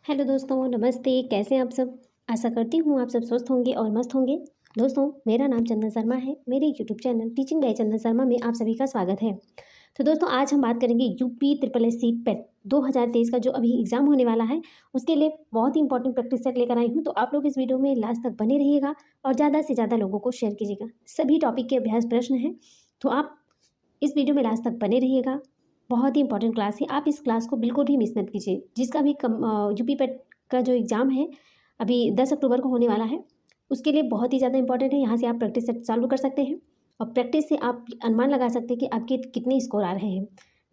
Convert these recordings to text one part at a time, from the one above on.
Hello दोस्तों, नमस्ते। कैसे हैं आप सब? आशा करती हूँ आप सब स्वस्थ होंगे और मस्त होंगे। दोस्तों, मेरा नाम चंदन शर्मा है। मेरे यूट्यूब चैनल टीचिंग बाय चंदन शर्मा में आप सभी का स्वागत है। तो दोस्तों, आज हम बात करेंगे यूपी ट्रिपल एस सी पेट 2023 का जो अभी एग्जाम होने वाला है, उसके लिए बहुत ही इंपॉर्टेंट प्रैक्टिस सेट लेकर आई हूँ। तो आप लोग इस वीडियो में लास्ट तक बने रहिएगा और ज़्यादा से ज़्यादा लोगों को शेयर कीजिएगा। सभी टॉपिक के अभ्यास प्रश्न हैं, तो आप इस वीडियो में लास्ट तक बने रहिएगा। बहुत ही इंपॉर्टेंट क्लास है, आप इस क्लास को बिल्कुल भी मिस मत कीजिए। जिसका भी यूपी पेट का जो एग्ज़ाम है अभी 10 अक्टूबर को होने वाला है, उसके लिए बहुत ही ज़्यादा इंपॉर्टेंट है। यहाँ से आप प्रैक्टिस सेट चालू कर सकते हैं और प्रैक्टिस से आप अनुमान लगा सकते हैं कि आपके कितने स्कोर आ रहे हैं।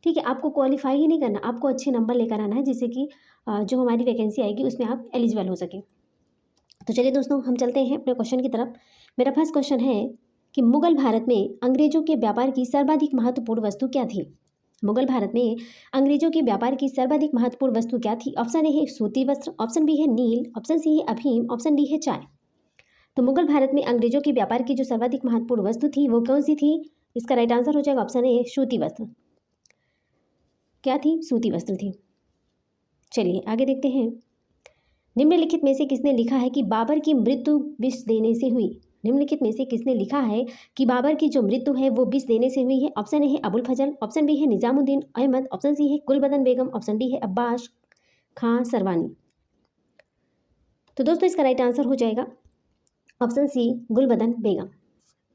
ठीक है, आपको क्वालिफाई ही नहीं करना, आपको अच्छे नंबर लेकर आना है, जिससे कि जो हमारी वैकेंसी आएगी उसमें आप एलिजिबल हो सकें। तो चलिए दोस्तों, हम चलते हैं अपने क्वेश्चन की तरफ। मेरा फर्स्ट क्वेश्चन है कि मुगल भारत में अंग्रेजों के व्यापार की सर्वाधिक महत्वपूर्ण वस्तु क्या थी? मुगल भारत में अंग्रेजों के व्यापार की सर्वाधिक महत्वपूर्ण वस्तु क्या थी? ऑप्शन ए है सूती वस्त्र, ऑप्शन बी है नील, ऑप्शन सी है अफीम, ऑप्शन डी है चाय। तो मुगल भारत में अंग्रेजों के व्यापार की जो सर्वाधिक महत्वपूर्ण वस्तु थी वो कौन सी थी? इसका राइट आंसर हो जाएगा ऑप्शन ए सूती वस्त्र। क्या थी? सूती वस्त्र थी। चलिए आगे देखते हैं। निम्नलिखित में से किसने लिखा है कि बाबर की मृत्यु विष देने से हुई? निम्नलिखित में से किसने लिखा है कि बाबर की जो मृत्यु है वो विष देने से हुई है? ऑप्शन ए है अबुल फजल, ऑप्शन बी है निजामुद्दीन अहमद, ऑप्शन सी है गुलबदन बेगम, ऑप्शन डी है अब्बास खां सरवानी। तो दोस्तों, इसका राइट आंसर हो जाएगा ऑप्शन सी गुलबदन बेगम।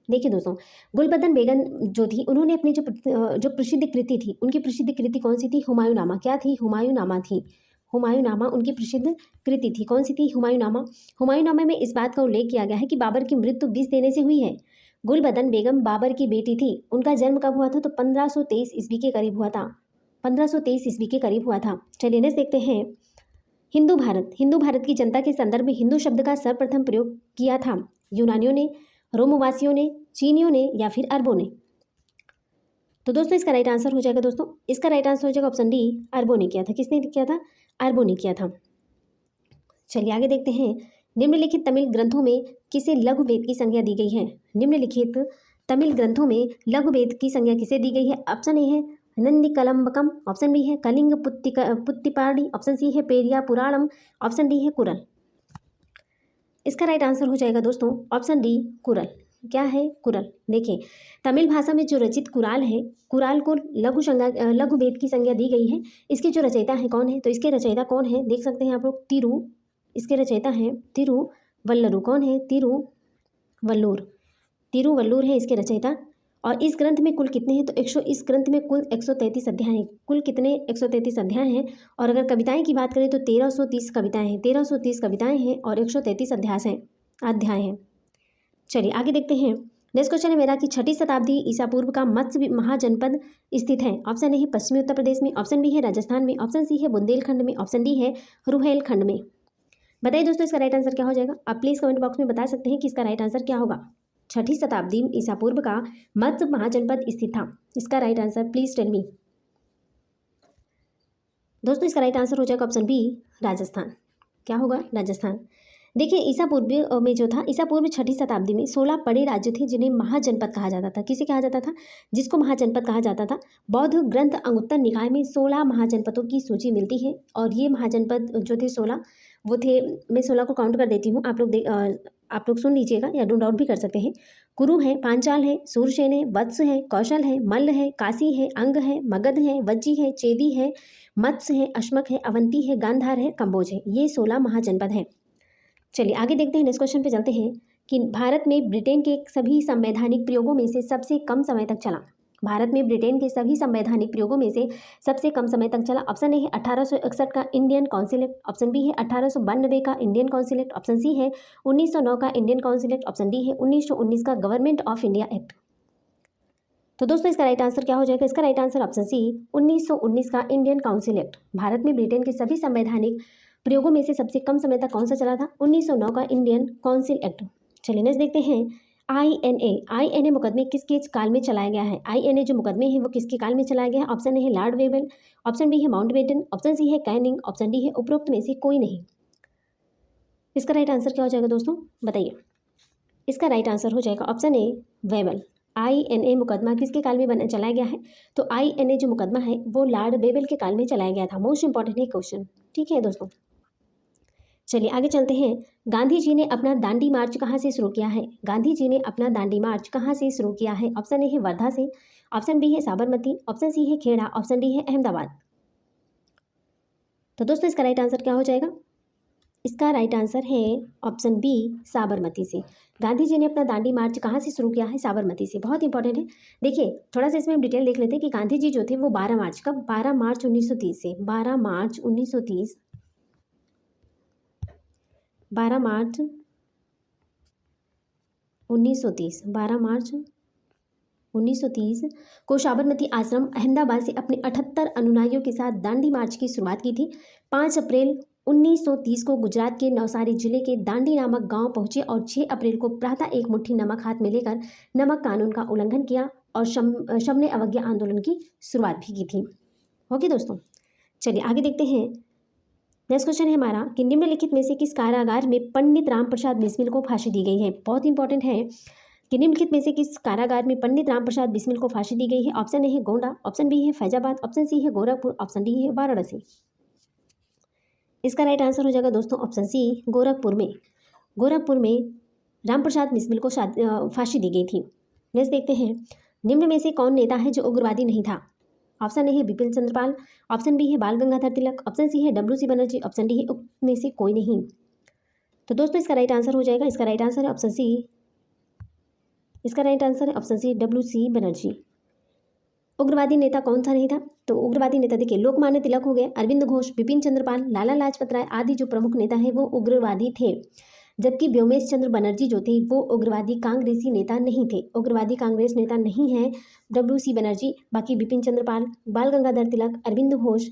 देखिए दोस्तों, गुलबदन बेगम जो थी, उन्होंने अपनी जो प्रसिद्ध कृति थी, उनकी प्रसिद्ध कृति कौन सी थी? हुमायूंनामा। क्या थी? हुमायूंनामा थी। हुमायूंनामा उनकी प्रसिद्ध कृति थी। कौन सी थी? हुमायूंनामा। हुमायूंनामा में इस बात का उल्लेख किया गया है कि बाबर की मृत्यु विष देने से हुई है। गुलबदन बेगम बाबर की बेटी थी। उनका जन्म कब हुआ था? तो 1523 ईस्वी के करीब हुआ था। 1523 ईस्वी के करीब हुआ था। चलिए नेक्स्ट देखते हैं। हिंदू भारत। हिंदू भारत की जनता के संदर्भ में हिंदू शब्द का सर्वप्रथम प्रयोग किया था यूनानियों ने, रोमवासियों ने, चीनियों ने या फिर अरबों ने? तो दोस्तों, इसका राइट आंसर हो जाएगा दोस्तों, इसका राइट आंसर हो जाएगा ऑप्शन डी, अरबों ने किया था। किसने किया था? अरबों ने किया था। चलिए आगे देखते हैं। निम्नलिखित तमिल ग्रंथों में किसे लघु वेद की संज्ञा दी गई है? निम्नलिखित तमिल ग्रंथों में लघु वेद की संज्ञा किसे दी गई है? ऑप्शन ए है नंदी कलम्बकम, ऑप्शन बी है कलिंग पुत्तिपाडी, ऑप्शन सी है पेरिया पुराणम, ऑप्शन डी है कुरल। इसका राइट आंसर हो जाएगा दोस्तों ऑप्शन डी, कुरल। क्या है? कुरल। देखिए, तमिल भाषा में जो रचित कुराल है, कुराल को लघु वेद की संज्ञा दी गई है। इसके जो रचयिता है कौन है? तो इसके रचयिता कौन है देख सकते हैं आप लोग, तिरु। इसके रचयिता हैं तिरुवल्लुर। कौन है? तिरुवल्लुर। तिरुवल्लुर है इसके रचयिता। और इस ग्रंथ में कुल कितने हैं? तो इस ग्रंथ में कुल 133 अध्याय हैं। कुल कितने? 133 अध्याय हैं। और अगर कविताएं की बात करें तो 1330 कविताएं हैं। 1330 कविताएं हैं और 133 अध्याय हैं। चलिए आगे देखते हैं। नेक्स्ट क्वेश्चन है मेरा कि 6ठी शताब्दी ईसा पूर्व का मत्स्य महाजनपद स्थित है। ऑप्शन ए है पश्चिमी उत्तर प्रदेश में, ऑप्शन बी है राजस्थान में, ऑप्शन सी है बुंदेलखंड में, ऑप्शन डी है रुहेलखंड में। बताइए दोस्तों, इसका राइट आंसर क्या हो जाएगा? आप प्लीज़ कमेंट बॉक्स में बता सकते हैं कि इसका राइट आंसर क्या होगा। 6ठी शताब्दी ईसा पूर्व का मत्स्य महाजनपद स्थित था। इसका right answer please tell me. दोस्तों, इसका राइट आंसर हो जाएगा ऑप्शन बी, राजस्थान। क्या होगा? राजस्थान। देखिए, ईसा पूर्व में जो था, ईसा पूर्व 6ठी शताब्दी में 16 बड़े राज्य थे जिन्हें महाजनपद कहा जाता था। किसे कहा जाता था? जिसको महाजनपद कहा जाता था। बौद्ध ग्रंथ अंगुत्तर निकाय में 16 महाजनपदों की सूची मिलती है और ये महाजनपद जो थे 16 वो थे। मैं 16 को काउंट कर देती हूँ, आप लोग सुन लीजिएगा या नोट डाउन भी कर सकते हैं। कुरु है, पांचाल है, सूरसेन है, वत्स है, कौशल है, मल्ल है, काशी है, अंग है, मगध है, वज्जी है, चेदी है, मत्स्य है, अश्मक है, अवंती है, गांधार है, कंबोज है। ये 16 महाजनपद हैं। चलिए आगे देखते हैं। नेक्स्ट क्वेश्चन पे चलते हैं कि भारत में ब्रिटेन के सभी संवैधानिक प्रयोगों में से सबसे कम समय तक चला। भारत में ब्रिटेन के सभी संवैधानिक प्रयोगों में से सबसे कम समय तक चला। ऑप्शन ए है 1861 का Indian council act, option B है 1892 का Indian council act, option C है 1909 का Indian council act, option D है 1919 का गवर्नमेंट ऑफ इंडिया एक्ट। तो दोस्तों, इसका राइट आंसर क्या हो जाएगा? इसका राइट आंसर ऑप्शन सी, 1919 का इंडियन काउंसिल एक्ट। भारत में ब्रिटेन के सभी संवैधानिक प्रयोगों में से सबसे कम समय तक कौन सा चला था? 1909 का इंडियन काउंसिल एक्ट। चलिए नेक्स्ट देखते हैं। आईएनए मुकदमे किसके काल में चलाया गया है? आईएनए जो मुकदमे हैं वो किसके काल में चलाया गया है? ऑप्शन ए है लॉर्ड वेबल, ऑप्शन बी है माउंटबेटन, ऑप्शन सी है कैनिंग, ऑप्शन डी है उपरोक्त में से कोई नहीं। इसका राइट आंसर क्या हो जाएगा दोस्तों? बताइए। इसका राइट आंसर हो जाएगा ऑप्शन ए, वेबल। आईएनए मुकदमा किसके काल में चलाया गया है? तो आईएनए जो मुकदमा है वो लॉर्ड वेबल के काल में चलाया गया था। मोस्ट इंपॉर्टेंट है क्वेश्चन। ठीक है दोस्तों। चलिए आगे चलते हैं। गांधी जी ने अपना दांडी मार्च कहाँ से शुरू किया है? गांधी जी ने अपना दांडी मार्च कहाँ से शुरू किया है? ऑप्शन ए है वर्धा से, ऑप्शन बी है साबरमती, ऑप्शन सी है खेड़ा, ऑप्शन डी है अहमदाबाद। तो दोस्तों इसका राइट आंसर क्या हो जाएगा? इसका राइट आंसर है ऑप्शन बी, साबरमती से। गांधी जी ने अपना दांडी मार्च कहाँ से शुरू किया है? साबरमती से। बहुत इंपॉर्टेंट है। देखिए थोड़ा सा इसमें हम डिटेल देख लेते हैं कि गांधी जी जो थे वो 12 मार्च, कब? 12 मार्च 1930 से, 12 मार्च 1930, 12 मार्च 1930, 12 मार्च 1930 को साबरमती आश्रम अहमदाबाद से अपने 78 अनुयायियों के साथ दांडी मार्च की शुरुआत की थी। 5 अप्रैल 1930 को गुजरात के नवसारी जिले के दांडी नामक गांव पहुंचे और 6 अप्रैल को प्रातः एक मुट्ठी नमक हाथ में लेकर नमक कानून का उल्लंघन किया और शमने अवज्ञा आंदोलन की शुरुआत भी की थी। ओके दोस्तों, चलिए आगे देखते हैं। नेक्स्ट क्वेश्चन है हमारा कि निम्नलिखित में से किस कारागार में पंडित राम प्रसाद बिस्मिल को फांसी दी गई है? बहुत इंपॉर्टेंट है कि निम्नलिखित में से किस कारागार में पंडित राम प्रसाद बिस्मिल को फांसी दी गई है? ऑप्शन ए है गोंडा, ऑप्शन बी है फैजाबाद, ऑप्शन सी है गोरखपुर, ऑप्शन डी है वाराणसी। इसका राइट आंसर हो जाएगा दोस्तों ऑप्शन सी, गोरखपुर में। गोरखपुर में राम प्रसाद बिस्मिल को फांसी दी गई थी। नेक्स्ट देखते हैं। निम्न में से कौन नेता है जो उग्रवादी नहीं था? ऑप्शन ए है बिपिन चंद्रपाल, ऑप्शन बी है बाल गंगाधर तिलक, ऑप्शन सी है WC बनर्जी, ऑप्शन डी है उनमें से कोई नहीं। तो दोस्तों इसका राइट आंसर हो जाएगा, इसका राइट आंसर है ऑप्शन सी, इसका राइट आंसर है ऑप्शन सी, WC बनर्जी। उग्रवादी नेता कौन सा नहीं था? तो उग्रवादी नेता देखिए लोकमान्य तिलक हो गए, अरविंद घोष, बिपिन चंद्रपाल, लाला लाजपत राय आदि जो प्रमुख नेता है वो उग्रवादी थे। जबकि व्योमेश चंद्र बनर्जी जो थे वो उग्रवादी कांग्रेसी नेता नहीं थे, उग्रवादी कांग्रेस नेता नहीं है WC बनर्जी। बाकी बिपिन चंद्रपाल, बाल गंगाधर तिलक, अरविंद घोष,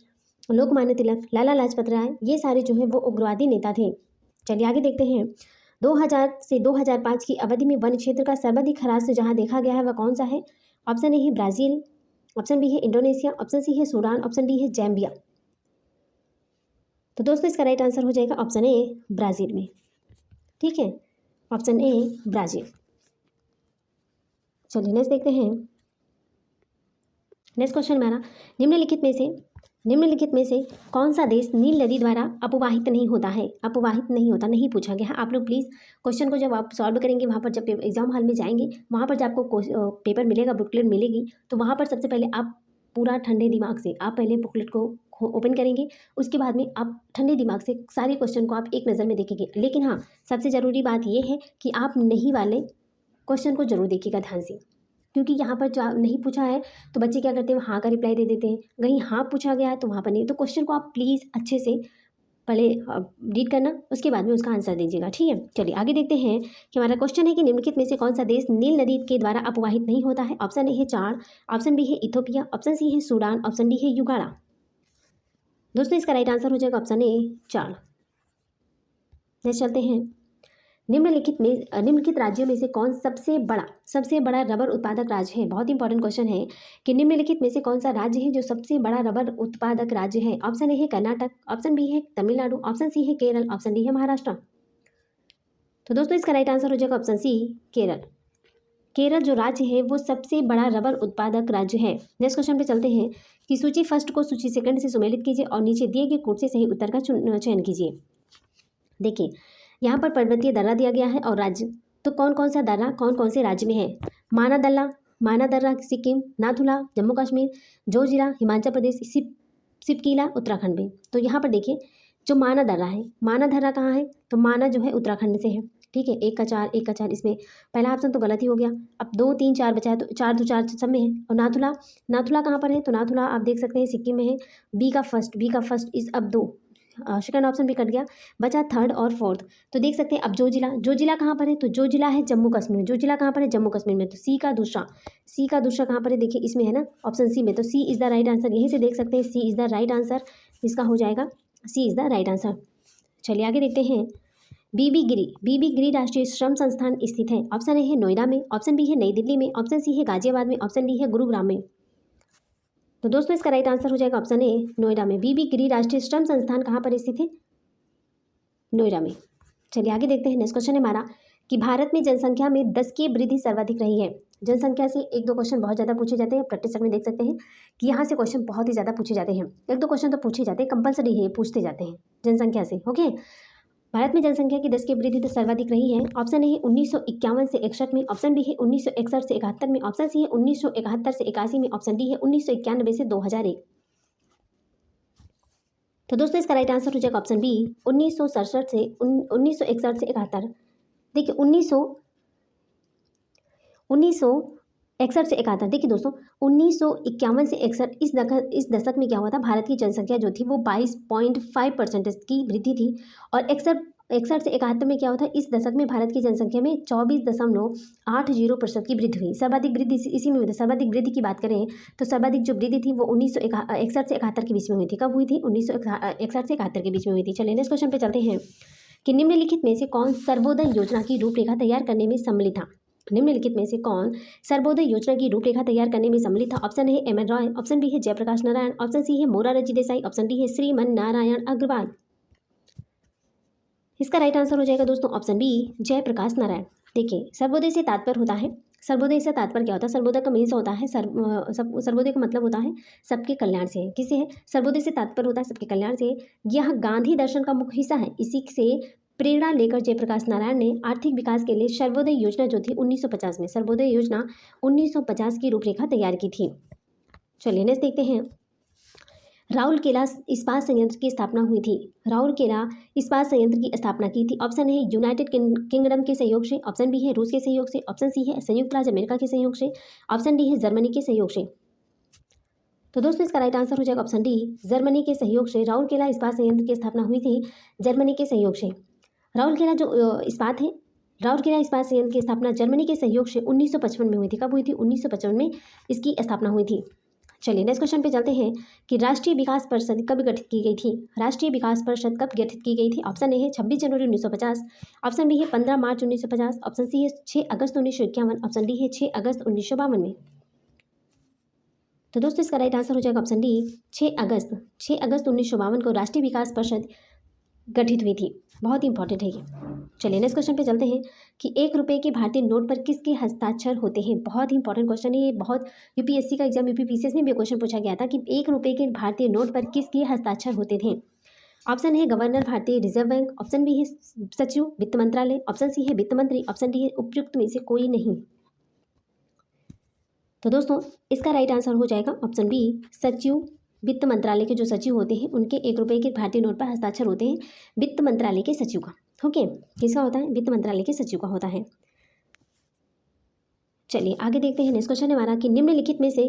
लोकमान्य तिलक, लाला लाजपत राय, ये सारे जो है वो उग्रवादी नेता थे। चलिए आगे देखते हैं। 2000 से 2005 की अवधि में वन क्षेत्र का सर्वाधिक ह्रास जहां देखा गया है वह कौन सा है? ऑप्शन ए है ब्राजील, ऑप्शन बी है इंडोनेशिया, ऑप्शन सी है सूडान, ऑप्शन डी है जैम्बिया। तो दोस्तों इसका राइट आंसर हो जाएगा ऑप्शन ए, ब्राजील में। ठीक है, ऑप्शन ए ब्राजील। चलिए नेक्स्ट देखते हैं। नेक्स्ट क्वेश्चन हमारा, निम्नलिखित में से कौन सा देश नील नदी द्वारा अपवाहित नहीं होता है? अपवाहित नहीं होता, नहीं पूछा गया है। आप लोग प्लीज़ क्वेश्चन को जब आप सॉल्व करेंगे वहाँ पर, जब एग्जाम हॉल में जाएंगे वहाँ पर जब आपको पेपर मिलेगा, बुकलेट मिलेगी, तो वहाँ पर सबसे पहले आप पूरा ठंडे दिमाग से आप पहले बुकलेट को ओपन करेंगे, उसके बाद में आप ठंडे दिमाग से सारे क्वेश्चन को आप एक नज़र में देखेंगे। लेकिन हाँ, सबसे ज़रूरी बात यह है कि आप नहीं वाले क्वेश्चन को जरूर देखिएगा ध्यान से, क्योंकि यहाँ पर जो नहीं पूछा है तो बच्चे क्या करते हैं, हाँ का रिप्लाई दे देते हैं। कहीं हाँ पूछा गया है तो वहाँ पर नहीं। तो क्वेश्चन को आप प्लीज़ अच्छे से पहले रीड करना, उसके बाद में उसका आंसर दीजिएगा। ठीक है, चलिए आगे देखते हैं कि हमारा क्वेश्चन है कि निम्नलिखित में से कौन सा देश नील नदी के द्वारा अपवाहित नहीं होता है? ऑप्शन ए है चाड, ऑप्शन बी है इथोपिया, ऑप्शन सी है सूडान, ऑप्शन डी है युगाड़ा। दोस्तों इसका राइट आंसर हो जाएगा ऑप्शन ए, चाड। नेक्स्ट चलते हैं। निम्नलिखित राज्यों में से कौन सबसे बड़ा रबर उत्पादक राज्य है? बहुत इंपॉर्टेंट क्वेश्चन है कि निम्नलिखित में से कौन सा राज्य है जो सबसे बड़ा रबर उत्पादक राज्य है? ऑप्शन ए है कर्नाटक, ऑप्शन बी है तमिलनाडु, ऑप्शन सी है केरल, ऑप्शन डी है महाराष्ट्र। तो दोस्तों इसका राइट आंसर हो जाएगा ऑप्शन सी, केरल। केरल जो राज्य है वो सबसे बड़ा रबर उत्पादक राज्य है। नेक्स्ट क्वेश्चन पे चलते हैं कि सूची फर्स्ट को सूची सेकंड से सुमेलित कीजिए और नीचे दिए गए कोड से सही उत्तर का चयन कीजिए। देखिए यहाँ पर पर्वतीय दर्रा दिया गया है और राज्य, तो कौन कौन सा दर्रा कौन कौन से राज्य में है? माना दर्रा सिक्किम, नाथुला जम्मू कश्मीर, जोजिला हिमाचल प्रदेश, सिपकीला उत्तराखंड में। तो यहाँ पर देखिए जो माना दर्रा कहाँ है? तो माना जो है उत्तराखंड से है। ठीक है, 1 का 4 इसमें पहला ऑप्शन तो गलत ही हो गया। अब 2 3 4 बचा है, तो 4 2 4 सब में है। और नाथुला कहाँ पर है? तो नाथुला आप देख सकते हैं सिक्किम में है। बी का फर्स्ट इस अब 2, सेकंड ऑप्शन भी कट गया, बचा थर्ड और फोर्थ। तो देख सकते हैं अब जो जिला कहाँ पर है? तो जो जिला है जम्मू कश्मीर। जो जिला कहाँ पर है? जम्मू कश्मीर में। तो सी का दूसरा कहाँ पर है? देखिए इसमें है ना, ऑप्शन सी में। तो सी इज़ द राइट आंसर। यहीं से देख सकते हैं सी इज़ द राइट आंसर। इसका हो जाएगा सी इज़ द राइट आंसर। चलिए आगे देखते हैं। बीबी गिरी राष्ट्रीय श्रम संस्थान स्थित है। ऑप्शन ए है नोएडा में, ऑप्शन बी है नई दिल्ली में, ऑप्शन सी है गाजियाबाद में, ऑप्शन डी है गुरुग्राम में। तो दोस्तों इसका राइट आंसर हो जाएगा ऑप्शन ए, नोएडा में। बीबी गिरी राष्ट्रीय श्रम संस्थान कहाँ पर स्थित है? नोएडा में। चलिए आगे देखते हैं। नेक्स्ट क्वेश्चन है हमारा कि भारत में जनसंख्या में 10 की वृद्धि सर्वाधिक रही है। जनसंख्या से 1-2 क्वेश्चन बहुत ज़्यादा पूछे जाते हैं। प्रैक्टिस में देख सकते हैं कि यहाँ से क्वेश्चन बहुत ही ज़्यादा पूछे जाते हैं। 1-2 क्वेश्चन तो पूछे जाते हैं, कंपलसरी है, पूछते जाते हैं जनसंख्या से। ओके, भारत में जनसंख्या की 10 की वृद्धि दर सर्वाधिक रही है। ऑप्शन ए है 1951 से 61 में, ऑप्शन बी है 1961 से 71 में, ऑप्शन सी है 1971 से 81 में, ऑप्शन डी है 1991 से 2001। तो दोस्तों इसका राइट आंसर हो जाएगा ऑप्शन बी 1967 से 1961 से 71। देखिए 1961 से 71। देखिए दोस्तों 1951 से 61 इस दशक में क्या हुआ था, भारत की जनसंख्या जो थी वो 22.5% की वृद्धि थी। और 61 से 71 में क्या हुआ था, इस दशक में भारत की जनसंख्या में 24.80% की वृद्धि हुई। सर्वाधिक वृद्धि इसी में हुई थी। सर्वाधिक वृद्धि की बात करें तो सर्वाधिक जो वृद्धि थी वो 1961 से 71 के बीच में हुई थी। कब हुई थी? 1961 से 71 के बीच में हुई थी। चलिए नेक्स्ट क्वेश्चन पे चलते हैं कि निम्नलिखित में से कौन सर्वोदय योजना की रूपरेखा तैयार करने में सम्मिलित था। निम्नलिखित में से कौन सर्वोदय योजना की रूपरेखा तैयार करने में सम्मिलित था। Option A M N Roy, option B है जयप्रकाश नारायण, ऑप्शन सी है मोरारजी देसाई, ऑप्शन डी है श्रीमन नारायण अग्रवाल। इसका राइट आंसर हो जाएगा दोस्तों ऑप्शन बी जयप्रकाश नारायण। देखिए सर्वोदय से तात्पर्य होता है, सर्वोदय से तात्पर्य क्या होता है, सर्वोदय का मीन्स होता है सर्वोदय का मतलब होता है सबके कल्याण से। किसे है? सर्वोदय से तात्पर्य होता है सबके कल्याण से। यह गांधी दर्शन का मुख्य हिस्सा है। इसी से प्रेरणा लेकर जयप्रकाश नारायण ने आर्थिक विकास के लिए सर्वोदय योजना जो थी 1950 में, सर्वोदय योजना 1950 की रूपरेखा तैयार की थी। चलिए नेक्स्ट देखते हैं। राउरकेला इस्पात संयंत्र की स्थापना हुई थी। राउरकेला इस्पात संयंत्र की स्थापना की थी। ऑप्शन है यूनाइटेड किंगडम के सहयोग से, ऑप्शन बी है रूस के सहयोग से, ऑप्शन सी है संयुक्त राज्य अमेरिका के सहयोग से, ऑप्शन डी है जर्मनी के सहयोग से। तो दोस्तों इसका राइट आंसर हो जाएगा ऑप्शन डी जर्मनी के सहयोग से। राउरकेला इस्पात संयंत्र की स्थापना हुई थी जर्मनी के सहयोग से। राउरकेला जो इस्पात है, राउरकेला इस्पात संयंत्र की स्थापना जर्मनी के सहयोग से 1955 में हुई थी। कब हुई थी? 1955 में इसकी स्थापना हुई थी। चलिए नेक्स्ट क्वेश्चन पे चलते हैं कि राष्ट्रीय विकास परिषद कब गठित की गई थी। राष्ट्रीय विकास परिषद कब गठित की गई थी? ऑप्शन ए है 26 जनवरी 1950, ऑप्शन बी है 15 मार्च 1950, ऑप्शन सी है 6 अगस्त 1951, ऑप्शन डी है 6 अगस्त 1952 में। तो दोस्तों इसका राइट आंसर हो जाएगा ऑप्शन डी 6 अगस्त 1952 को राष्ट्रीय विकास परिषद गठित हुई थी। बहुत ही इंपॉर्टेंट है ये। चलिए नेक्स्ट क्वेश्चन पे चलते हैं कि 1 रुपये के भारतीय नोट पर किसके हस्ताक्षर होते हैं। बहुत ही इंपॉर्टेंट क्वेश्चन है ये। बहुत यूपीएससी का एग्जाम यूपीपीसीएस में भी क्वेश्चन पूछा गया था कि 1 रुपये के भारतीय नोट पर किसके हस्ताक्षर होते थे। ऑप्शन है गवर्नर भारतीय रिजर्व बैंक, ऑप्शन बी है सचिव वित्त मंत्रालय, ऑप्शन सी है वित्त मंत्री, ऑप्शन डी है उपयुक्त में से कोई नहीं। तो दोस्तों इसका राइट आंसर हो जाएगा ऑप्शन बी सचिव वित्त मंत्रालय के जो सचिव होते हैं उनके 1 रुपये के भारतीय नोट पर हस्ताक्षर होते हैं वित्त मंत्रालय के सचिव का। ओके, किसका होता है? वित्त मंत्रालय के सचिव का होता है। चलिए आगे देखते हैं। नेक्स्ट क्वेश्चन है हमारा कि निम्नलिखित में से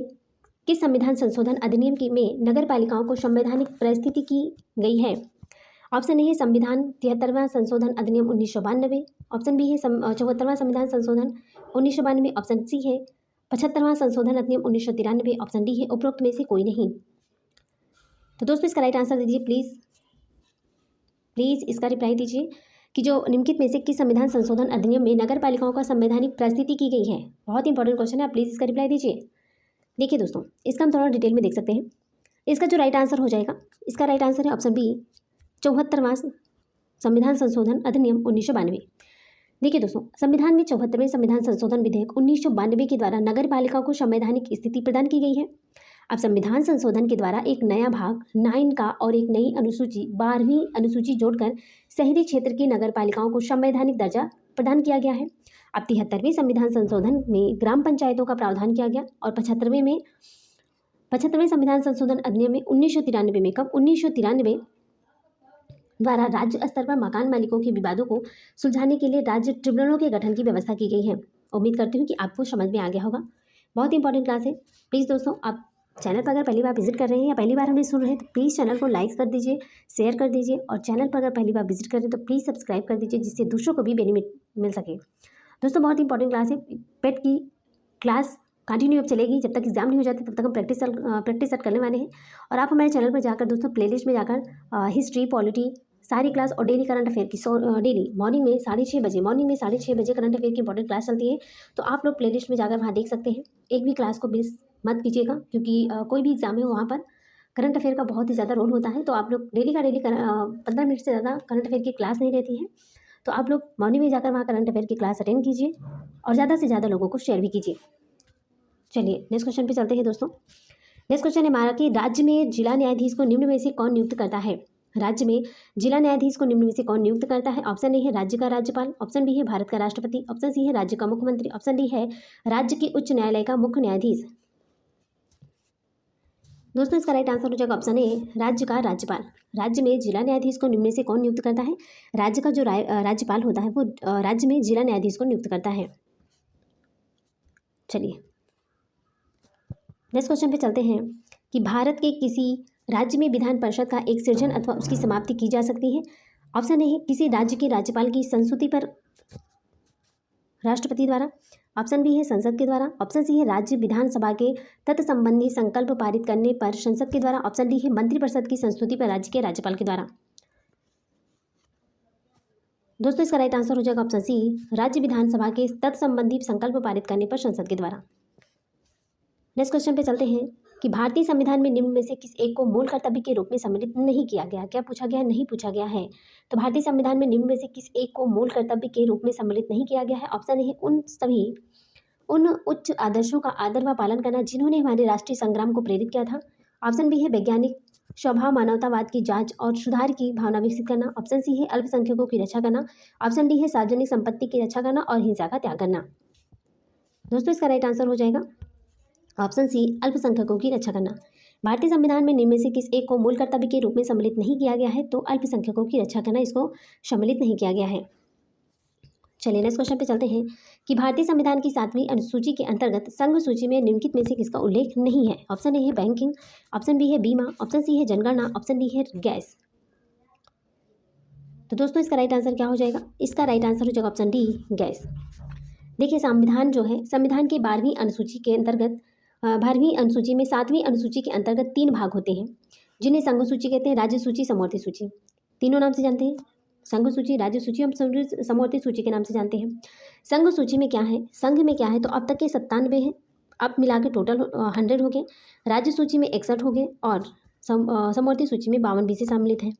किस संविधान संशोधन अधिनियम में नगर पालिकाओं को संवैधानिक परिस्थिति की गई है। ऑप्शन ए है संविधान 73वां संशोधन अधिनियम 1992, ऑप्शन बी है 74वां संविधान संशोधन 1992, ऑप्शन सी है 75वां संशोधन अधिनियम 1993, ऑप्शन डी है उपरोक्त में से कोई नहीं। तो दोस्तों इसका राइट आंसर दीजिए प्लीज़ इसका रिप्लाई दीजिए कि जो निम्नलिखित में से किस संविधान संशोधन अधिनियम में नगर पालिकाओं का संवैधानिक परिस्थिति की गई है। बहुत इंपॉर्टेंट क्वेश्चन है, आप प्लीज़ इसका रिप्लाई दीजिए। देखिए दोस्तों इसका हम थोड़ा डिटेल में देख सकते हैं। इसका जो राइट आंसर हो जाएगा, इसका राइट आंसर है ऑप्शन बी 74वां संविधान संशोधन अधिनियम 1992। देखिए दोस्तों संविधान में 74वें संविधान संशोधन विधेयक 1992 के द्वारा नगर पालिका को संवैधानिक स्थिति प्रदान की गई है। अब संविधान संशोधन के द्वारा एक नया भाग 9 का और एक नई अनुसूची 12वीं अनुसूची जोड़कर शहरी क्षेत्र की नगर पालिकाओं को संवैधानिक दर्जा प्रदान किया गया है। अब 73वें संविधान संशोधन में ग्राम पंचायतों का प्रावधान किया गया और 75वें संविधान संशोधन अधिनियम में 1993 में कब 1993 द्वारा राज्य स्तर पर मकान मालिकों के विवादों को सुलझाने के लिए राज्य ट्रिब्यूनलों के गठन की व्यवस्था की गई है। उम्मीद करती हूँ कि आपको समझ में आ गया होगा। बहुत इंपॉर्टेंट क्लास है। प्लीज़ दोस्तों आप चैनल पर अगर पहली बार विजिट कर रहे हैं या पहली बार हमें सुन रहे हैं तो प्लीज़ चैनल को लाइक कर दीजिए, शेयर कर दीजिए और चैनल पर अगर पहली बार विजिट कर रहे हैं तो प्लीज़ सब्सक्राइब कर दीजिए जिससे दूसरों को भी बेनिफिट मिल सके। दोस्तों बहुत इंपॉर्टेंट क्लास है। पेट की क्लास कंटिन्यू अब चलेगी जब तक एग्जाम नहीं हो जाते, तब तक हम प्रैक्टिस सेट करने वाले हैं। और आप हमारे चैनल पर जाकर दोस्तों प्लेलिस्ट में जाकर हिस्ट्री पॉलिटी सारी क्लास और डेली करंट अफेयर की डेली मॉर्निंग में 6:30 बजे करंट अफेयर की इंपॉर्टेंट क्लास चलती है। तो आप लोग प्लेलिस्ट में जाकर वहाँ देख सकते हैं। एक भी क्लास को मिस मत कीजिएगा क्योंकि कोई भी एग्जाम है वहाँ पर करंट अफेयर का बहुत ही ज़्यादा रोल होता है। तो आप लोग डेली 15 मिनट से ज़्यादा करंट अफेयर की क्लास नहीं रहती है। तो आप लोग मॉर्निंग में जाकर वहाँ करंट अफेयर की क्लास अटेंड कीजिए और ज़्यादा से ज़्यादा लोगों को शेयर भी कीजिए। चलिए नेक्स्ट क्वेश्चन पे चलते हैं दोस्तों। नेक्स्ट क्वेश्चन है हमारा कि राज्य में जिला न्यायाधीश को निम्न में से कौन नियुक्त करता है। राज्य में जिला न्यायाधीश को निम्न में से कौन नियुक्त करता है? ऑप्शन ए है राज्य का राज्यपाल, ऑप्शन बी है भारत का राष्ट्रपति, ऑप्शन सी है राज्य का मुख्यमंत्री, ऑप्शन डी है राज्य के उच्च न्यायालय का मुख्य न्यायाधीश। दोस्तों इसका राइट आंसर हो जाएगा ऑप्शन ए राज्य का राज्यपाल। राज्य में जिला न्यायाधीश को निम्न में से कौन नियुक्त करता है? राज्य का जो राज्यपाल होता है वो राज्य में जिला न्यायाधीश को नियुक्त करता है। चलिए नेक्स्ट क्वेश्चन पे चलते हैं कि भारत के किसी राज्य में विधान परिषद का एक सृजन अथवा उसकी समाप्ति की जा सकती है। ऑप्शन ए है किसी राज्य के राज्यपाल की संस्तुति पर राष्ट्रपति द्वारा, ऑप्शन बी है संसद के द्वारा, ऑप्शन सी है राज्य विधानसभा के तत्संबंधी संकल्प पारित करने पर संसद के द्वारा, ऑप्शन डी है मंत्रिपरिषद की संस्तुति पर राज्य के राज्यपाल के द्वारा। दोस्तों इसका राइट आंसर हो जाएगा ऑप्शन सी राज्य विधानसभा के तत्संबंधी संकल्प पारित करने पर संसद के द्वारा। नेक्स्ट क्वेश्चन पे चलते हैं कि भारतीय संविधान में निम्न में से किस एक को मूल कर्तव्य के रूप में सम्मिलित नहीं किया गया? क्या पूछा गया है? नहीं पूछा गया है। तो भारतीय संविधान में निम्न में से किस एक को मूल कर्तव्य के रूप में सम्मिलित नहीं किया गया है? ऑप्शन ए है उन उच्च आदर्शों का आदर व पालन करना जिन्होंने हमारे राष्ट्रीय संग्राम को प्रेरित किया था, ऑप्शन बी है वैज्ञानिक स्वभाव मानवतावाद की जांच और सुधार की भावना विकसित करना, ऑप्शन सी है अल्पसंख्यकों की रक्षा करना, ऑप्शन डी है सार्वजनिक संपत्ति की रक्षा करना और हिंसा का त्याग करना। दोस्तों इसका राइट आंसर हो जाएगा ऑप्शन सी अल्पसंख्यकों की रक्षा करना। भारतीय संविधान में निम्न में से किस एक को मूल कर्तव्य के रूप में सम्मिलित नहीं किया गया है? तो अल्पसंख्यकों की रक्षा करना इसको सम्मिलित नहीं किया गया है। चलिए नेक्स्ट क्वेश्चन पे चलते हैं कि भारतीय संविधान की 7वीं अनुसूची के अंतर्गत संघ सूची में निम्नलिखित में से किसका उल्लेख नहीं है? ऑप्शन ए है बैंकिंग, ऑप्शन बी है बीमा, ऑप्शन सी है जनगणना, ऑप्शन डी है गैस। तो दोस्तों इसका राइट आंसर क्या हो जाएगा? इसका राइट आंसर हो जाएगा ऑप्शन डी गैस। देखिए संविधान जो है संविधान की 12वीं अनुसूची के अंतर्गत 12वीं अनुसूची में 7वीं अनुसूची के अंतर्गत 3 भाग होते हैं जिन्हें संघ सूची कहते हैं, राज्य सूची, समवर्ती सूची। तीनों नाम से जानते हैं, संघ सूची, राज्य सूची और समवर्ती सूची के नाम से जानते हैं। संघ सूची में क्या है, संघ में क्या है तो अब तक के 97 हैं, अब मिला के टोटल 100 हो गए। राज्य सूची में 61 हो गए और समवर्ती सूची में 52 विषय सम्मिलित हैं।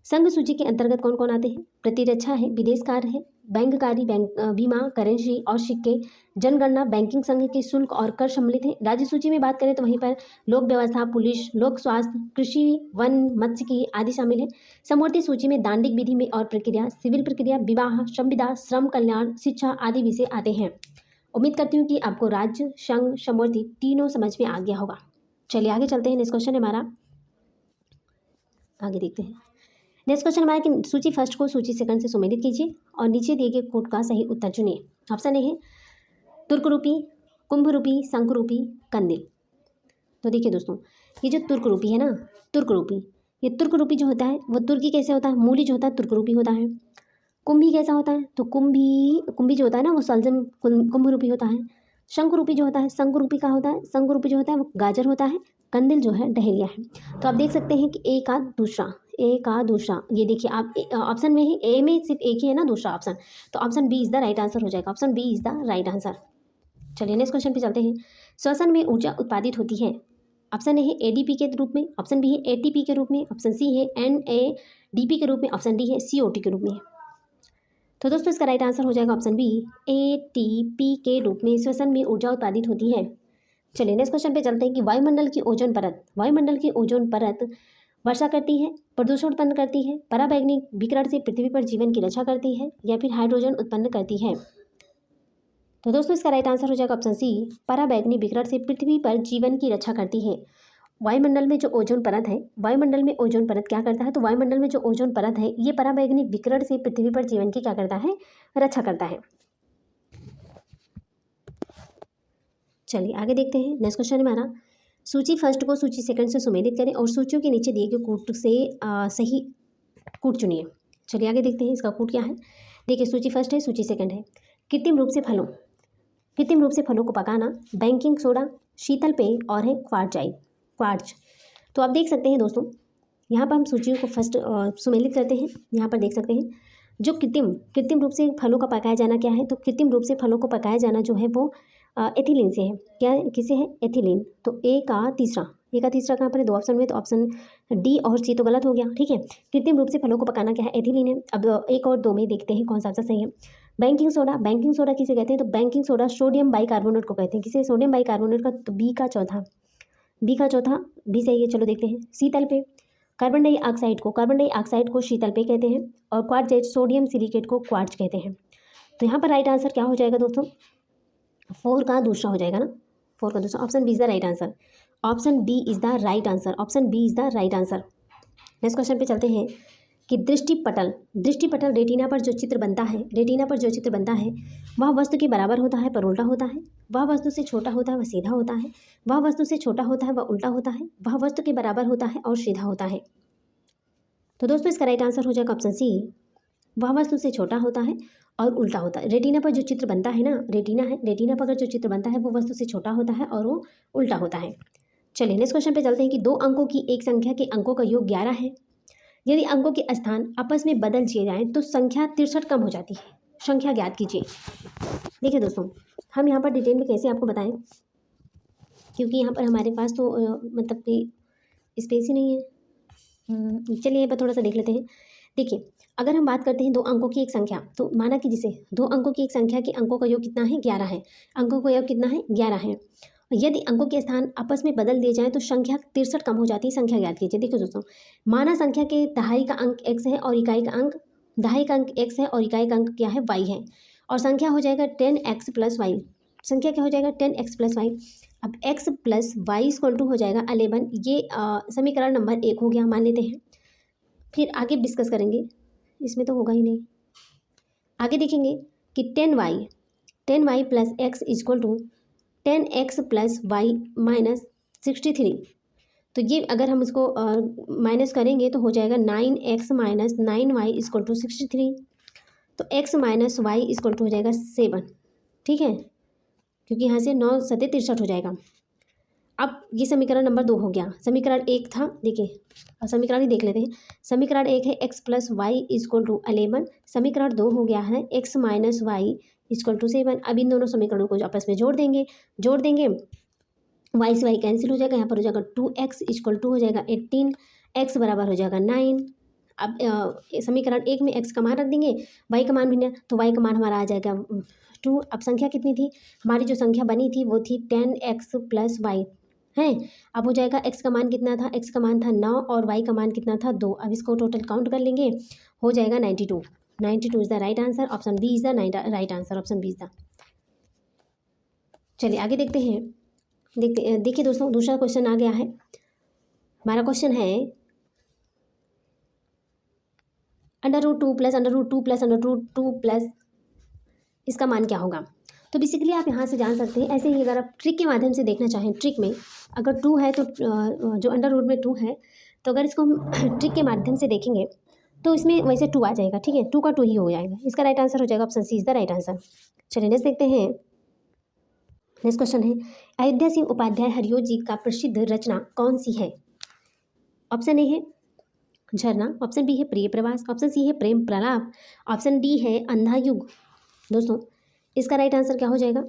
संघ सूची के अंतर्गत कौन कौन आते हैं? प्रतिरक्षा है, विदेश कार्य है, बैंककारी, बीमा, करेंसी और सिक्के, जनगणना, बैंकिंग संघ के शुल्क और कर सम्मिलित है। राज्य सूची में बात करें तो वहीं पर लोक व्यवस्था, पुलिस, लोक स्वास्थ्य, कृषि, वन, मत्स्यिकी आदि शामिल है। समवर्ती सूची में दांडिक विधि में और प्रक्रिया, सिविल प्रक्रिया, विवाह, संविदा, श्रम कल्याण, शिक्षा आदि विषय आते हैं। उम्मीद करती हूँ कि आपको राज्य, संघ, समवर्ती तीनों समझ में आ गया होगा। चलिए आगे चलते हैं। नेक्स्ट क्वेश्चन है हमारा, आगे देखते हैं। नेक्स्ट क्वेश्चन हमारा कि सूची फर्स्ट को सूची सेकंड से सुमेलित कीजिए और नीचे दिए गए कोड का सही उत्तर चुनिए। ऑप्शन ए है तुर्करूपी, कुंभरूपी, शंखरूपी, कंदिल। तो देखिए दोस्तों ये जो तुर्करूपी है ना, तुर्करूपी, ये तुर्करूपी जो होता है वो तुर्की कैसे होता है, मूली जो होता है तुर्करूपी होता है। कुंभी कैसा होता है तो कुंभी जो होता है ना वो सलजम कुंभरूपी होता है। शंखरूपी जो होता है, शंखरूपी का होता है, शंखरूपी जो होता है वो गाजर होता है। कंदिल जो है डहेलिया है। तो आप देख सकते हैं कि ए का दूसरा, ए का दूसरा, ये देखिए आप ऑप्शन में ही ए में सिर्फ एक ही है ना दूसरा ऑप्शन, तो option B is the right answer हो जाएगा। Option B is the right answer. चलिए नेक्स्ट क्वेश्चन पे चलते हैं। श्वसन में ऊर्जा उत्पादित होती है। ऑप्शन ए है एडीपी के रूप में, ऑप्शन बी है एटीपी के रूप में, ऑप्शन सी है एनएडीपी के रूप में, ऑप्शन डी है सीओटी के रूप में। तो दोस्तों इसका राइट आंसर हो जाएगा ऑप्शन बी एटीपी के रूप में श्वसन में ऊर्जा उत्पादित होती है। चलिए नेक्स्ट क्वेश्चन पे चलते हैं कि वायुमंडल की ओजोन परत वर्षा करती है, प्रदूषण उत्पन्न करती है, पराबैंगनी विकिरण से पृथ्वी पर जीवन की रक्षा करती है या फिर हाइड्रोजन उत्पन्न करती है। तो दोस्तों इसका राइट आंसर हो जाएगा ऑप्शन सी पराबैंगनी विकिरण से पृथ्वी पर जीवन की रक्षा करती है। वायुमंडल में जो ओजोन परत है, वायुमंडल में ओजोन परत क्या करता है तो वायुमंडल में जो ओजोन परत है ये पराबैंगनी विकिरण से पृथ्वी पर जीवन की क्या करता है, रक्षा करता है। चलिए आगे देखते हैं। नेक्स्ट क्वेश्चन हमारा, सूची फर्स्ट को सूची सेकंड से सुमेलित करें और सूचियों के नीचे दिए गए कूट से सही कूट चुनिए। चलिए आगे देखते हैं इसका कूट क्या है। देखिए सूची फर्स्ट है, सूची सेकंड है। कृत्रिम रूप से फलों को पकाना, बेकिंग सोडा, शीतल पेय और है क्वार्ट्ज। तो आप देख सकते हैं दोस्तों यहाँ पर हम सूचियों को फर्स्ट सुमेलित करते हैं। यहाँ पर देख सकते हैं जो कृत्रिम रूप से फलों का पकाया जाना क्या है तो कृत्रिम रूप से फलों को पकाया जाना जो है वो एथिलीन से है। क्या किसे है, एथिलीन। तो ए का तीसरा कहाँ पर है, दो ऑप्शन में, तो ऑप्शन डी और सी तो गलत हो गया। ठीक है, कृत्रिम रूप से फलों को पकाना क्या है, एथिलीन है। अब एक और दो में देखते हैं कौन सा आंसर सही है। बेकिंग सोडा किसे कहते हैं तो बेकिंग सोडा सोडियम बाइकार्बोनेट को कहते हैं। किसे, सोडियम बाइकार्बोनेट का, तो बी का चौथा बी सही है। चलो देखते हैं। शीतल पेय, कार्बन डाइऑक्साइड को शीतल पेय कहते हैं और क्वार्जेट सोडियम सिलिकेट को क्वार्ट्ज कहते हैं। तो यहाँ पर राइट आंसर क्या हो जाएगा दोस्तों? 4 का दूसरा हो जाएगा ना, 4 का दूसरा, option B is the right answer. Option B is the right answer, option B is the right answer. Next question पे चलते हैं कि दृष्टिपटल रेटिना पर जो चित्र बनता है वह वस्तु के बराबर होता है पर उल्टा होता है, वह वस्तु से छोटा होता है वह सीधा होता है, वह वस्तु से छोटा होता है वह उल्टा होता है, वह वस्तु के बराबर होता है और सीधा होता है। तो दोस्तों इसका राइट आंसर हो जाएगा ऑप्शन सी, वह वस्तु से छोटा होता है और उल्टा होता है। रेटिना पर जो चित्र बनता है ना, रेटिना पर अगर जो चित्र बनता है वो वस्तु से छोटा होता है और वो उल्टा होता है। चलिए नेक्स्ट क्वेश्चन पे चलते हैं कि 2 अंकों की एक संख्या के अंकों का योग 11 है। यदि अंकों के स्थान आपस में बदल दिए जाएं तो संख्या 63 कम हो जाती है। संख्या ज्ञात कीजिए। देखिए दोस्तों, हम यहाँ पर डिटेल में कैसे आपको बताएं, क्योंकि यहाँ पर हमारे पास तो मतलब कि स्पेस ही नहीं है। चलिए यहाँ पर थोड़ा सा देख लेते हैं। देखिए, अगर हम बात करते हैं 2 अंकों की एक संख्या, तो माना कि जिसे 2 अंकों की एक संख्या के अंकों का योग कितना है? 11 है। अंकों का योग कितना है? 11 है। यदि अंकों के स्थान आपस में बदल दिए जाएं तो संख्या 63 कम हो जाती है। संख्या ज्ञात कीजिए। देखो दोस्तों, माना संख्या के दहाई का अंक x है और इकाई का अंक दहाई का अंक x है और इकाई का अंक क्या है? y है, और संख्या हो जाएगा 10x + y। संख्या क्या हो जाएगा? 10x + y। अब x + y = हो जाएगा 11। ये समीकरण नंबर 1 हो गया, मान लेते हैं। फिर आगे डिस्कस करेंगे, इसमें तो होगा ही नहीं। आगे देखेंगे कि 10y + x = 10x + y - 63। तो ये अगर हम इसको माइनस करेंगे तो हो जाएगा 9x - 9y = 63। तो x - y = हो जाएगा 7। ठीक है, क्योंकि यहाँ से 9 × 7 = 63 हो जाएगा। अब ये समीकरण नंबर 2 हो गया। समीकरण 1 था, देखिए समीकरण ही देख लेते हैं। समीकरण 1 है x + y = 11। समीकरण 2 हो गया है x - y = 7। अब इन दोनों समीकरणों को आपस में जोड़ देंगे y से y कैंसिल हो जाएगा। यहाँ पर हो जाएगा 2x = हो जाएगा 18, x बराबर हो जाएगा 9। अब समीकरण 1 में x का मान रख देंगे, y का मान भी नहीं, तो y का मान हमारा आ जाएगा 2। अब संख्या कितनी थी हमारी? जो संख्या बनी थी वो थी 10x + y है। अब हो जाएगा x का मान कितना था? x का मान था 9 और y का मान कितना था? 2। अब इसको टोटल काउंट कर लेंगे, हो जाएगा 92। 92 is the right answer. Option B is the right answer. Option B is the. चलिए आगे देखते हैं। देखिए दोस्तों, दूसरा क्वेश्चन आ गया है। हमारा क्वेश्चन है √2 + √2 + √2 इसका मान क्या होगा? तो बेसिकली आप यहाँ से जान सकते हैं। ऐसे ही अगर आप ट्रिक के माध्यम से देखना चाहें, ट्रिक में अगर 2 है तो जो अंडर रूट में 2 है, तो अगर इसको हम ट्रिक के माध्यम से देखेंगे तो इसमें वैसे 2 आ जाएगा। ठीक है, 2 का 2 ही हो जाएगा। इसका राइट आंसर हो जाएगा option C is the right answer. चलिए नेक्स्ट देखते हैं। नेक्स्ट क्वेश्चन है, अयोध्या सिंह उपाध्याय हरिओ जी का प्रसिद्ध रचना कौन सी है? ऑप्शन ए है झरना, ऑप्शन बी है प्रिय प्रवास, ऑप्शन सी है प्रेम प्रलाप, ऑप्शन डी है अंधा युग। दोस्तों इसका राइट आंसर क्या हो जाएगा?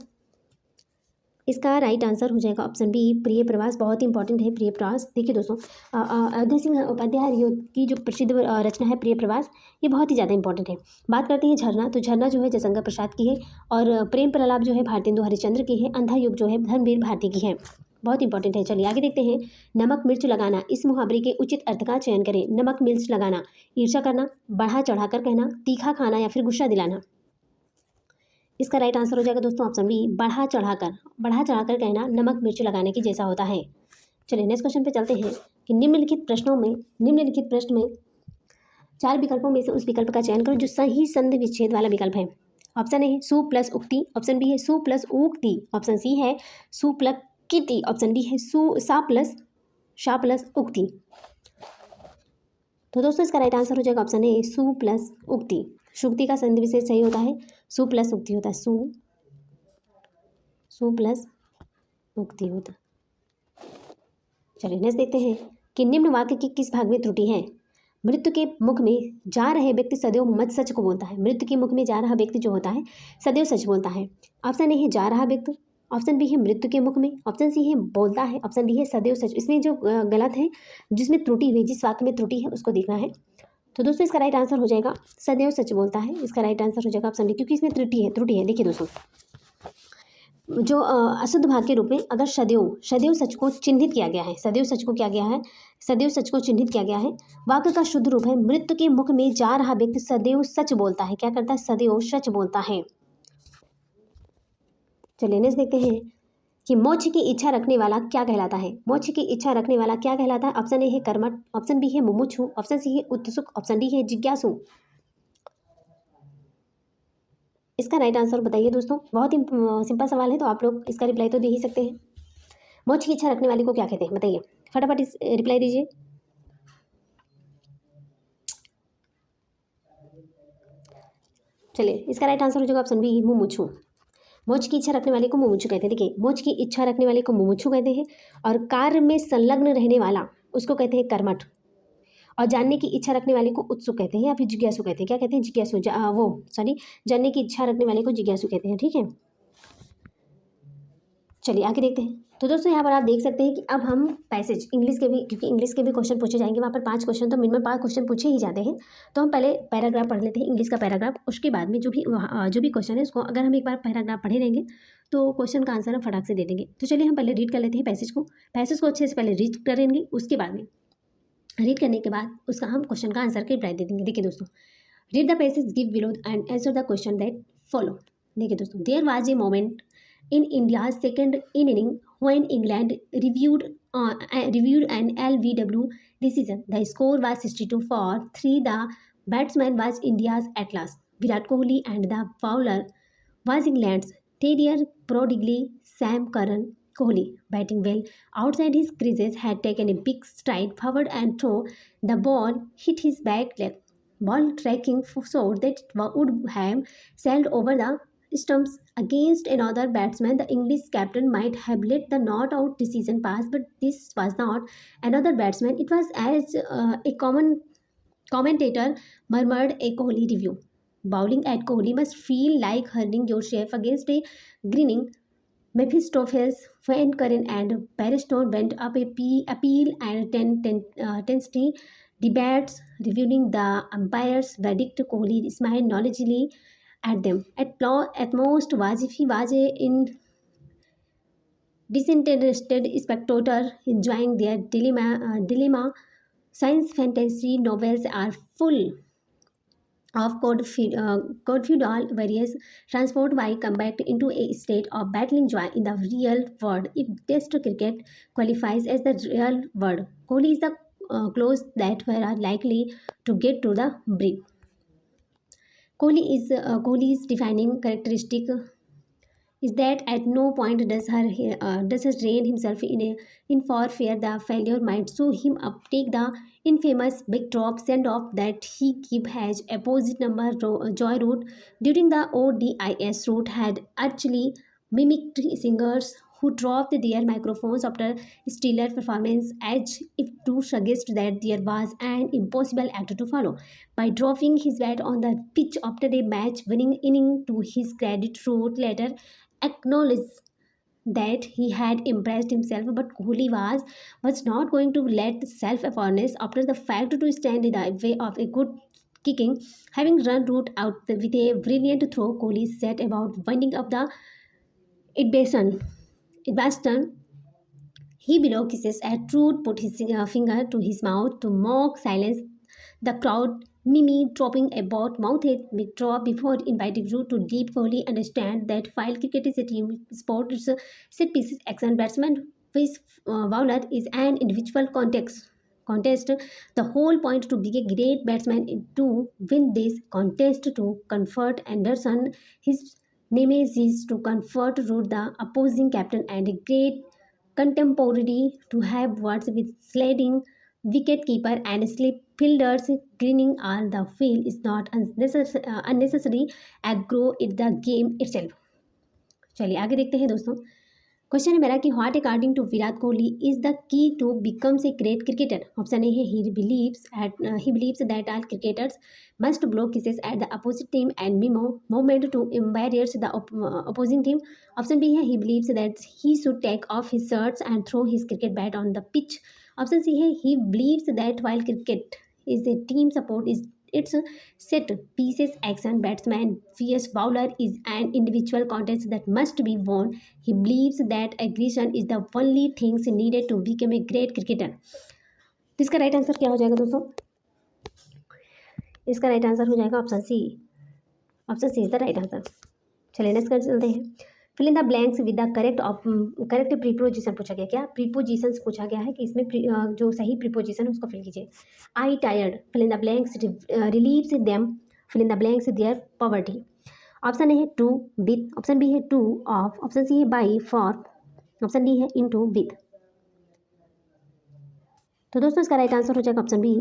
इसका राइट आंसर हो जाएगा ऑप्शन बी प्रिय प्रवास। बहुत ही इंपॉर्टेंट है प्रिय प्रवास। देखिए दोस्तों, अयोध्या सिंह उपाध्याय हरिओ की जो प्रसिद्ध रचना है प्रिय प्रवास, ये बहुत ही ज़्यादा इंपॉर्टेंट है। बात करते हैं झरना, तो झरना जो है जयशंकर प्रसाद की है, और प्रेम प्रलाप जो है भारतेंदु हरिश्चंद्र की है, अंधा युग जो है धर्मवीर भारती की है। बहुत इंपॉर्टेंट है। चलिए आगे देखते हैं। नमक मिर्च लगाना, इस मुहावरे के उचित अर्थ का चयन करें। नमक मिर्च लगाना, ईर्ष्या करना, बढ़ा चढ़ाकर कहना, तीखा खाना या फिर गुस्सा दिलाना। इसका राइट आंसर हो जाएगा दोस्तों ऑप्शन बी बढ़ा चढ़ाकर कहना नमक मिर्च लगाने की जैसा होता है। चलिए नेक्स्ट क्वेश्चन पे चलते हैं कि निम्नलिखित प्रश्न में 4 विकल्पों में से उस विकल्प का चयन करो जो सही संधि विच्छेद वाला विकल्प है। ऑप्शन ए है सु प्लस उक्ति, ऑप्शन बी है सु प्लस उक्ति, ऑप्शन सी है सु प्लस किति, ऑप्शन डी है सा प्लस उक्ति। तो दोस्तों इसका राइट आंसर हो जाएगा ऑप्शन ए सु प्लस उक्ति। सुक्ति का संधि विशेष सही होता है सु प्लस उक्ति होता है, सु प्लस उक्ति होता। चलिए नेक्स्ट देखते हैं कि निम्न वाक्य के किस भाग में त्रुटि है? मृत्यु के मुख में जा रहे व्यक्ति सदैव मत सच को बोलता है। मृत्यु के मुख में जा रहा व्यक्ति जो होता है सदैव सच बोलता है। ऑप्शन ए है जा रहा व्यक्ति, ऑप्शन बी है मृत्यु के मुख में, ऑप्शन सी है बोलता है, ऑप्शन डी है सदैव सच। इसमें जो गलत है, जिसमें त्रुटि हुई, जिस वाक्य में त्रुटि है उसको देखना है। तो दोस्तों इसका राइट आंसर हो जाएगा सदैव सच बोलता है। इसका राइट आंसर हो जाएगा ऑप्शन डी, क्योंकि इसमें त्रुटि है। देखिए दोस्तों, जो अशुद्ध भाग के रूप में अगर सदैव सदैव सच को चिन्हित किया गया है, सदैव सच को क्या गया है, सदैव सच को चिन्हित किया गया है। वाक्य का शुद्ध रूप है, मृत्यु के मुख में जा रहा व्यक्ति सदैव सच बोलता है। क्या करता है? सदैव सच बोलता है। चलिए नेक्स्ट देखते हैं कि मोक्ष की इच्छा रखने वाला क्या कहलाता है। मोक्ष की इच्छा रखने वाला क्या कहलाता है? ऑप्शन ए है कर्मठ, ऑप्शन बी है मुमुक्षु, ऑप्शन सी है उत्सुक, ऑप्शन डी है जिज्ञासु। इसका राइट आंसर बताइए दोस्तों। बहुत ही सिंपल सवाल है, तो आप लोग इसका रिप्लाई तो दे ही सकते हैं। मोक्ष की इच्छा रखने वाले को क्या कहते हैं बताइए, फटाफट इस रिप्लाई दीजिए। चलिए इसका राइट आंसर हो जाएगा ऑप्शन बी मुमुक्षु। मोक्ष की इच्छा रखने वाले को मुमुक्षु कहते हैं। देखिए मोक्ष की इच्छा रखने वाले को मुमुक्षु कहते हैं, और कार्य में संलग्न रहने वाला उसको कहते हैं कर्मठ, और जानने की इच्छा रखने वाले को उत्सुक कहते हैं या फिर जिज्ञासु कहते हैं। क्या कहते हैं? जिज्ञासु। जानने की इच्छा रखने वाले को जिज्ञासु कहते हैं। ठीक है, चलिए आगे देखते हैं। तो दोस्तों यहाँ पर आप देख सकते हैं कि अब हम पैसेज इंग्लिश के भी, क्योंकि इंग्लिश के भी क्वेश्चन पूछे जाएंगे, वहाँ पर 5 क्वेश्चन तो मिनिमम 5 क्वेश्चन पूछे ही जाते हैं। तो हम पहले पैराग्राफ पढ़ लेते हैं, इंग्लिश का पैराग्राफ। उसके बाद में जो भी क्वेश्चन है उसको अगर हम एक बार पैराग्राफ पढ़े रहेंगे तो क्वेश्चन का आंसर हम फटाक से दे देंगे। तो चलिए हम पहले रीड कर लेते हैं पैसेज को। पैसेज को अच्छे से पहले रीड करेंगे, उसके बाद में रीड करने के बाद उसका हम क्वेश्चन का आंसर के रिप्लाई दे देंगे। देखिए दोस्तों, read the passage, give below and answer the question that follow. देखिए दोस्तों, there was a moment in India's second inning when England reviewed an LBW decision. The score was 62 for 3. The batsman was India's Atlas, Virat Kohli, and the bowler was England's terrier prodigy Sam Curran. Kohli, batting well outside his creases, had taken a big stride forward and through the ball hit his back leg. Ball tracking so that it would have sailed over the stumps against another batsman. The English captain might have let the not out decision pass, but this was not another batsman. It was as a commentator murmured a Kohli review. Bowling at Kohli must feel like hurling yourself against a grinning Mephistopheles. When Curran and Barriston went up appeal and tensity debates reviewing the umpire's verdict, Kohli smiled knowledgeably at them. At most, was if he was in disinterested spectator enjoying their dilemma. Science fantasy novels are full of feudal warriors transported by combat into a state of battling joy in the real world. If Test cricket qualifies as the real world, Kohli is the close that we are likely to get to the brink. Kohli's defining characteristic is that at no point does he drain himself in for fear the failure might sew him up. Take the infamous big drop send off that he gave as opposite number joy route during the ODIS route had actually mimicked singers who dropped their microphones after stellar performance, as if to suggest that there was an impossible act to follow. By dropping his bat on the pitch after a match-winning inning, to his credit, wrote later acknowledged that he had impressed himself, but Kohli was not going to let self-awareness after the fact to stand in the way of a good kicking. Having run route out with a brilliant throw, Kohli set about winding up the Edgbaston. He below kisses at Trude put his finger to his mouth to mock silence the crowd. Mimi dropping a mouthed big drop before inviting Rude to deep. Kohli understand that while cricket is a team sport, it's a set pieces action batsman with bowler is an individual contest. The whole point to be a great batsman is to win this contest, to comfort Anderson, his nemesis, to comfort Rude, the opposing captain, and a great contemporary, to have words with sliding wicket-keeper and slip fielders greening all the field is not unnecessary aggro it the game itself. चलिए आगे देखते हैं दोस्तों। Question है मेरा कि what according to Virat Kohli is the key to becomes a great cricketer. Option A है he believes that all cricketers must blow kisses at the opposite team and मिमो movement to embarrass the opposing team. Option B है he believes that he should take off his shirts and throw his cricket bat on the pitch. Option C है he believes that while cricket is a team sport its set pieces action. Batsman vs bowler is an individual contest that must be won. He believes that aggression is the only things needed to become a great cricketer. तो इसका right answer क्या हो जाएगा दोस्तों? इसका right answer हो जाएगा option C. Option C is the right answer. चलिए नेक्स्ट कर चलते हैं। Fill in the blanks with the correct preposition पूछा गया। क्या प्रीपोजिशन पूछा गया है कि इसमें जो सही प्रीपोजिशन है उसको फिल कीजिए। I tired, fill in the blanks, relieves them, fill in the blanks their poverty. Option A है टू विथ, ऑप्शन बी है टू ऑफ, ऑप्शन सी है बाई फॉर, ऑप्शन डी है इनटू विथ। तो दोस्तों इसका right answer हो जाएगा option B,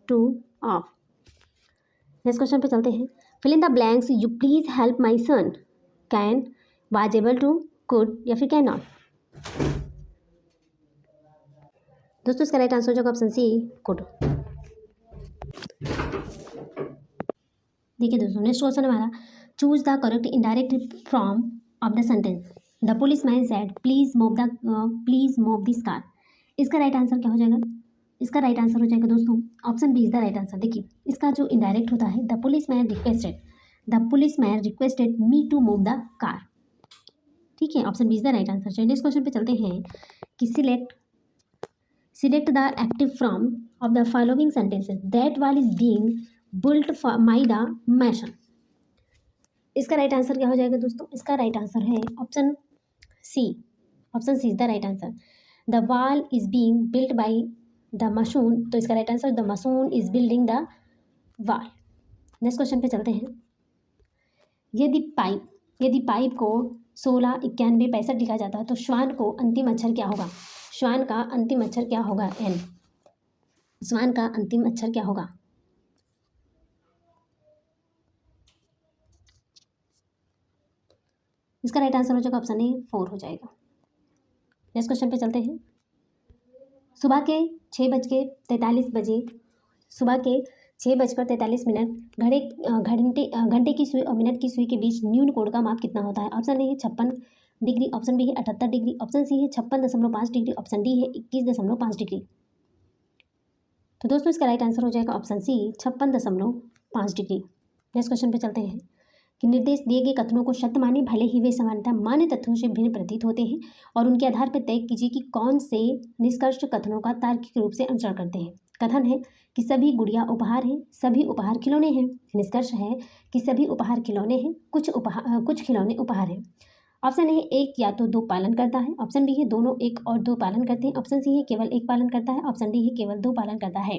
to of. Next question पे चलते हैं। Fill in the blanks, you please help my son, can, was able to, could या फिर कैन नॉट। दोस्तों इसका राइट आंसर हो जाएगा ऑप्शन सी, कुड। देखिए दोस्तों नेक्स्ट क्वेश्चन हमारा, choose the correct indirect form of the sentence. The policeman said please move this car. इसका राइट आंसर क्या हो जाएगा? इसका राइट आंसर हो जाएगा दोस्तों option B is the right answer. देखिए इसका जो इनडायरेक्ट होता है, the policeman requested me to move the car. ठीक है, option B is the right answer. चलिए नेक्स्ट क्वेश्चन पे चलते हैं कि select the active form of the following sentences. That wall is being built by the mason. इसका right answer क्या हो जाएगा दोस्तों? इसका राइट आंसर है option C. Option C is the right answer. The wall is being built by the machine. तो इसका right answer, the machine is building the wall. Next question पे चलते हैं। यदि पाइप को 16, 91, 65 लिखा जाता है तो श्वान को अंतिम अक्षर क्या होगा? श्वान का अंतिम अक्षर क्या होगा? एन। श्वान का अंतिम अक्षर क्या होगा? इसका राइट आंसर हो जाएगा ऑप्शन ए, 4 हो जाएगा। नेक्स्ट क्वेश्चन पे चलते हैं। सुबह के 6:43 बजे, सुबह के 6:43 घंटे की सुई और मिनट की सुई के बीच न्यून कोण का माप कितना होता है? ऑप्शन ए है 56 डिग्री, ऑप्शन बी है 78 डिग्री, ऑप्शन सी है 56.5 डिग्री, ऑप्शन डी है 21.5 डिग्री। तो दोस्तों इसका राइट आंसर हो जाएगा option C, 56.5 degree. Next question पे चलते हैं कि निर्देश दिए गए कथनों को सत्य माने भले ही वे सामान्यतः मान्य तथ्यों से भिन्न प्रतीत होते हैं, और उनके आधार पर तय कीजिए कि कौन से निष्कर्ष कथनों का तार्किक रूप से अनुसरण करते हैं। कथन है कि सभी गुड़िया उपहार हैं, सभी उपहार खिलौने हैं। निष्कर्ष है कि सभी उपहार खिलौने हैं, कुछ खिलौने उपहार हैं। ऑप्शन ए एक या तो 2 पालन करता है, ऑप्शन बी है दोनों 1 और 2 पालन करते हैं, ऑप्शन सी है केवल 1 पालन करता है, ऑप्शन डी है केवल 2 पालन करता है।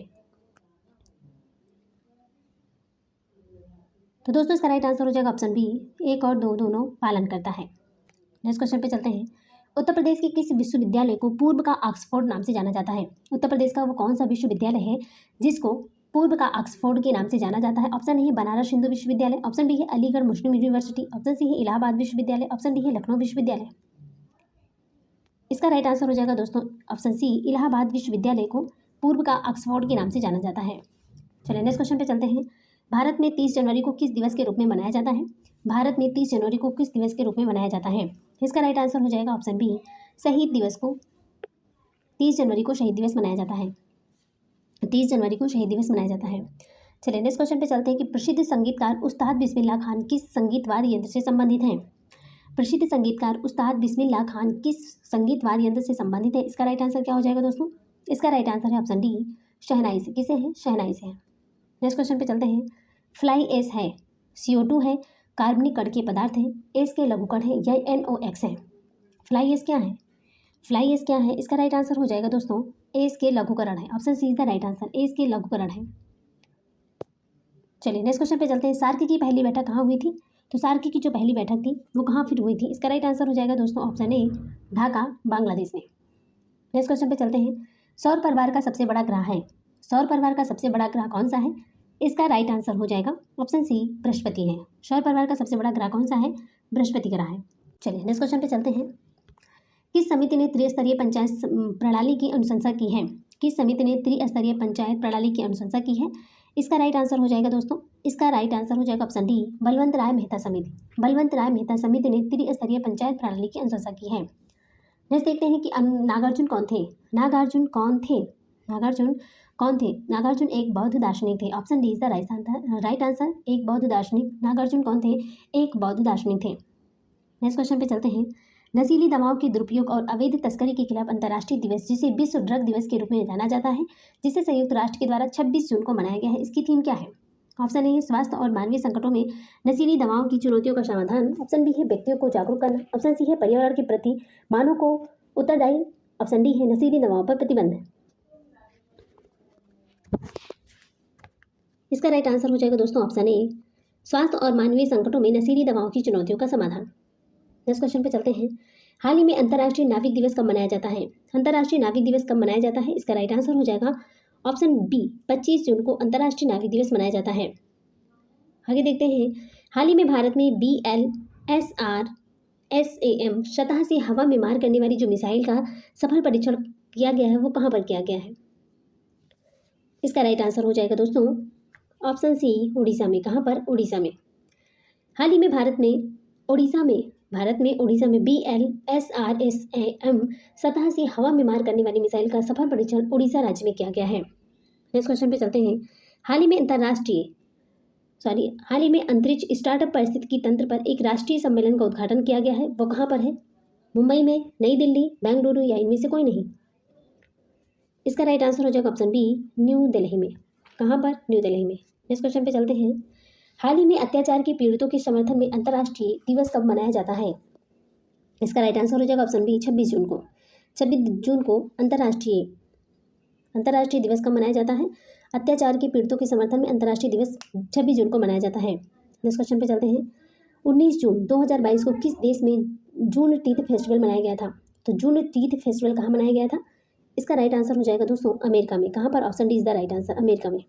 तो दोस्तों इसका राइट आंसर हो जाएगा ऑप्शन बी, 1 और 2 दोनों पालन करता है। नेक्स्ट क्वेश्चन पे चलते हैं। उत्तर प्रदेश के किस विश्वविद्यालय को पूर्व का ऑक्सफोर्ड नाम से जाना जाता है? उत्तर प्रदेश का वो कौन सा विश्वविद्यालय है जिसको पूर्व का ऑक्सफोर्ड के नाम से जाना जाता है? ऑप्शन ए है बनारस हिंदू विश्वविद्यालय, ऑप्शन बी है अलीगढ़ मुस्लिम यूनिवर्सिटी, ऑप्शन सी है इलाहाबाद विश्वविद्यालय, ऑप्शन डी है लखनऊ विश्वविद्यालय। इसका राइट आंसर हो जाएगा दोस्तों ऑप्शन सी, इलाहाबाद विश्वविद्यालय को पूर्व का ऑक्सफोर्ड के नाम से जाना जाता है। चलिए नेक्स्ट क्वेश्चन पे चलते हैं। भारत में 30 जनवरी को किस दिवस के रूप में मनाया जाता है? भारत में 30 जनवरी को किस दिवस के रूप में मनाया जाता है? इसका राइट आंसर हो जाएगा ऑप्शन बी, शहीद दिवस को। 30 जनवरी को शहीद दिवस मनाया जाता है। 30 जनवरी को शहीद दिवस मनाया जाता है। चलिए नेक्स्ट क्वेश्चन पे चलते हैं कि प्रसिद्ध संगीतकार उस्ताद बिस्मिल्लाह खान किस संगीत वाद्य यंत्र से संबंधित हैं? प्रसिद्ध संगीतकार उस्ताद बिस्मिल्लाह खान किस संगीत वाद्य यंत्र से संबंधित है? इसका राइट आंसर क्या हो जाएगा दोस्तों? इसका राइट आंसर है ऑप्शन डी, शहनाई से। किसे है? शहनाई से है। नेक्स्ट क्वेश्चन पे चलते हैं। फ्लाई एस है, CO2 है, कार्बनिक कण के पदार्थ है, एस के लघुकण है या NOx है? फ्लाई एस क्या है? फ्लाई एस क्या है? इसका राइट आंसर हो जाएगा दोस्तों एस के लघुकरण है। Option C is the right answer, S के लघुकरण है। चलिए नेक्स्ट क्वेश्चन पे चलते हैं। सार्क की पहली बैठक कहाँ हुई थी? तो सार्क की जो पहली बैठक थी वो कहाँ फिर हुई थी? इसका राइट आंसर हो जाएगा दोस्तों ऑप्शन ए, ढाका बांग्लादेश में। नेक्स्ट क्वेश्चन पे चलते हैं। सौर परिवार का सबसे बड़ा ग्रह है, सौर परिवार का सबसे बड़ा ग्रह कौन सा है? इसका राइट आंसर हो जाएगा ऑप्शन सी, बृहस्पति है। सौर परिवार का सबसे बड़ा ग्रह कौन सा है? बृहस्पति ग्रह है। चलिए नेक्स्ट क्वेश्चन पे चलते हैं। किस समिति ने त्रिस्तरीय पंचायत प्रणाली की अनुशंसा की है? किस समिति ने त्रिस्तरीय पंचायत प्रणाली की अनुशंसा की है? इसका राइट आंसर हो जाएगा दोस्तों, इसका राइट आंसर हो जाएगा ऑप्शन डी, बलवंत राय मेहता समिति। बलवंत राय मेहता समिति ने त्रिस्तरीय पंचायत प्रणाली की अनुशंसा की है। नेक्स्ट देखते हैं कि नागार्जुन कौन थे? नागार्जुन कौन थे? नागार्जुन कौन थे? नागार्जुन एक बौद्ध दार्शनिक थे। Option D is the right answer. एक बौद्ध दार्शनिक नागार्जुन कौन थे? एक बौद्ध दार्शनिक थे। नेक्स्ट क्वेश्चन पे चलते हैं। नशीली दवाओं के दुरुपयोग और अवैध तस्करी के खिलाफ अंतर्राष्ट्रीय दिवस, जिसे विश्व ड्रग दिवस के रूप में जाना जाता है, जिसे संयुक्त राष्ट्र के द्वारा 26 जून को मनाया गया है, इसकी थीम क्या है? ऑप्शन ए है स्वास्थ्य और मानवीय संकटों में नशीली दवाओं की चुनौतियों का समाधान। ऑप्शन बी है व्यक्तियों को जागरूक करना। ऑप्शन सी है पर्यावरण के प्रति मानव को उत्तरदायी। ऑप्शन डी है नशीली दवाओं पर प्रतिबंध। इसका राइट आंसर हो जाएगा दोस्तों ऑप्शन ए, स्वास्थ्य और मानवीय संकटों में नशीली दवाओं की चुनौतियों का समाधान। नेक्स्ट क्वेश्चन पे चलते हैं। हाल ही में अंतर्राष्ट्रीय नाविक दिवस कब मनाया जाता है? अंतर्राष्ट्रीय नाविक दिवस कब मनाया जाता है? इसका राइट आंसर हो जाएगा ऑप्शन बी, 25 जून को अंतर्राष्ट्रीय नाविक दिवस मनाया जाता है। आगे देखते हैं। हाल ही में भारत में BLSR-SAM सतह से हवा में मार करने वाली जो मिसाइल का सफल परीक्षण किया गया है, वो कहाँ पर किया गया है? इसका राइट आंसर हो जाएगा दोस्तों ऑप्शन सी, उड़ीसा में। कहाँ पर? उड़ीसा में। हाल ही में भारत में उड़ीसा में BLSR-SAM सतह से हवा में मार करने वाली मिसाइल का सफल परीक्षण उड़ीसा राज्य में किया गया है। नेक्स्ट क्वेश्चन पे चलते हैं। हाल ही में अंतरिक्ष स्टार्टअप पारिस्थितिकी तंत्र पर एक राष्ट्रीय सम्मेलन का उद्घाटन किया गया है, वो कहाँ पर है? मुंबई में, नई दिल्ली, बेंगलुरु या इनमें से कोई नहीं? इसका राइट आंसर हो जाएगा ऑप्शन बी, न्यू दिल्ली में। कहाँ पर? न्यू दिल्ली में। नेक्स्ट क्वेश्चन पे चलते हैं। हाल ही में अत्याचार के पीड़ितों के समर्थन में अंतर्राष्ट्रीय दिवस कब मनाया जाता है? इसका राइट आंसर हो जाएगा ऑप्शन बी, 26 जून को। 26 जून को अंतर्राष्ट्रीय दिवस कब मनाया जाता है? अत्याचार के पीड़ितों के समर्थन में अंतर्राष्ट्रीय दिवस 26 जून को मनाया जाता है। नेक्स्ट क्वेश्चन पे चलते हैं। 19 जून 2022 को किस देश में जून टीथ फेस्टिवल मनाया गया था? तो जून टीथ फेस्टिवल कहाँ मनाया गया था? इसका राइट आंसर हो जाएगा दोस्तों अमेरिका में। कहाँ पर? Option D is the right answer, America में।